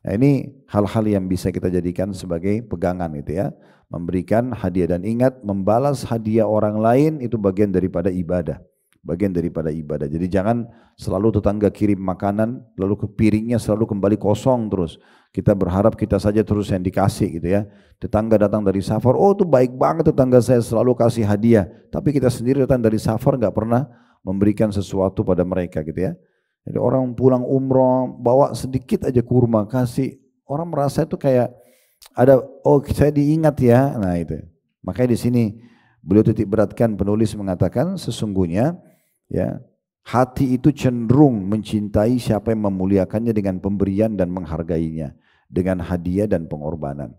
Nah ini hal-hal yang bisa kita jadikan sebagai pegangan itu ya. Memberikan hadiah dan ingat membalas hadiah orang lain itu bagian daripada ibadah. Bagian daripada ibadah. Jadi jangan selalu tetangga kirim makanan lalu ke piringnya selalu kembali kosong terus. Kita berharap kita saja terus yang dikasih gitu ya. Tetangga datang dari safar, oh itu baik banget tetangga saya selalu kasih hadiah. Tapi kita sendiri datang dari safar nggak pernah memberikan sesuatu pada mereka gitu ya. Jadi orang pulang umroh bawa sedikit aja kurma kasih, orang merasa itu kayak ada oh saya diingat ya. Nah itu. Makanya di sini beliau titik beratkan penulis mengatakan sesungguhnya ya hati itu cenderung mencintai siapa yang memuliakannya dengan pemberian dan menghargainya dengan hadiah dan pengorbanan.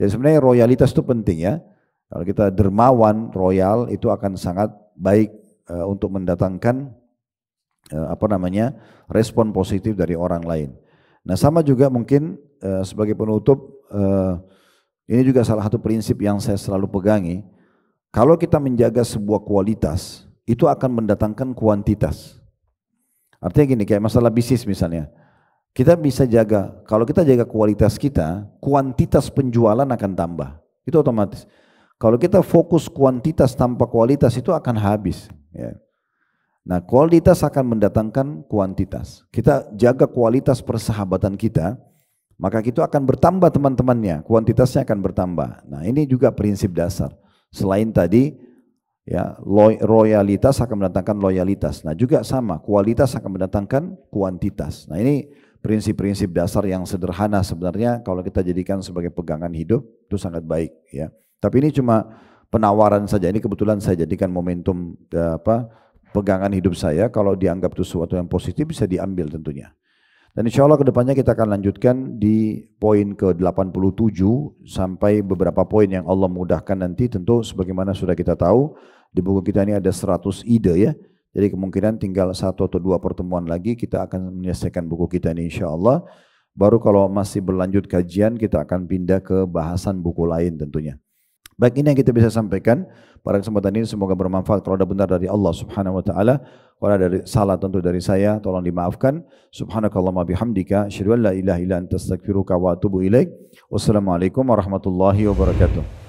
Jadi sebenarnya royalitas itu penting ya. Kalau kita dermawan royal itu akan sangat baik untuk mendatangkan respon positif dari orang lain. Nah sama juga mungkin sebagai penutup ini juga salah satu prinsip yang saya selalu pegangi. Kalau kita menjaga sebuah kualitas itu akan mendatangkan kuantitas. Artinya gini kayak masalah bisnis misalnya. Kita bisa jaga, kalau kita jaga kualitas kita, kuantitas penjualan akan tambah. Itu otomatis. Kalau kita fokus kuantitas tanpa kualitas itu akan habis. Ya. Nah kualitas akan mendatangkan kuantitas. Kita jaga kualitas persahabatan kita, maka kita akan bertambah teman-temannya, kuantitasnya akan bertambah. Nah ini juga prinsip dasar. Selain tadi, ya royalitas akan mendatangkan loyalitas. Nah juga sama, kualitas akan mendatangkan kuantitas. Nah ini prinsip-prinsip dasar yang sederhana sebenarnya kalau kita jadikan sebagai pegangan hidup itu sangat baik ya. Tapi ini cuma penawaran saja. Ini kebetulan saya jadikan momentum pegangan hidup saya. Kalau dianggap itu sesuatu yang positif bisa diambil tentunya. Dan insya Allah kedepannya kita akan lanjutkan di poin ke-87 sampai beberapa poin yang Allah mudahkan nanti. Tentu sebagaimana sudah kita tahu di buku kita ini ada 100 ide ya. Jadi kemungkinan tinggal 1 atau 2 pertemuan lagi kita akan menyelesaikan buku kita ini insya Allah. Baru kalau masih berlanjut kajian kita akan pindah ke bahasan buku lain tentunya. Baik ini yang kita bisa sampaikan pada kesempatan ini semoga bermanfaat. Kalau ada benar dari Allah subhanahu wa ta'ala, kalau ada salah tentu dari saya tolong dimaafkan. Subhanakallahumma bihamdika asyhadu an la ilaha illa anta astaghfiruka wa atubu ilaik. Wassalamualaikum warahmatullahi wabarakatuh.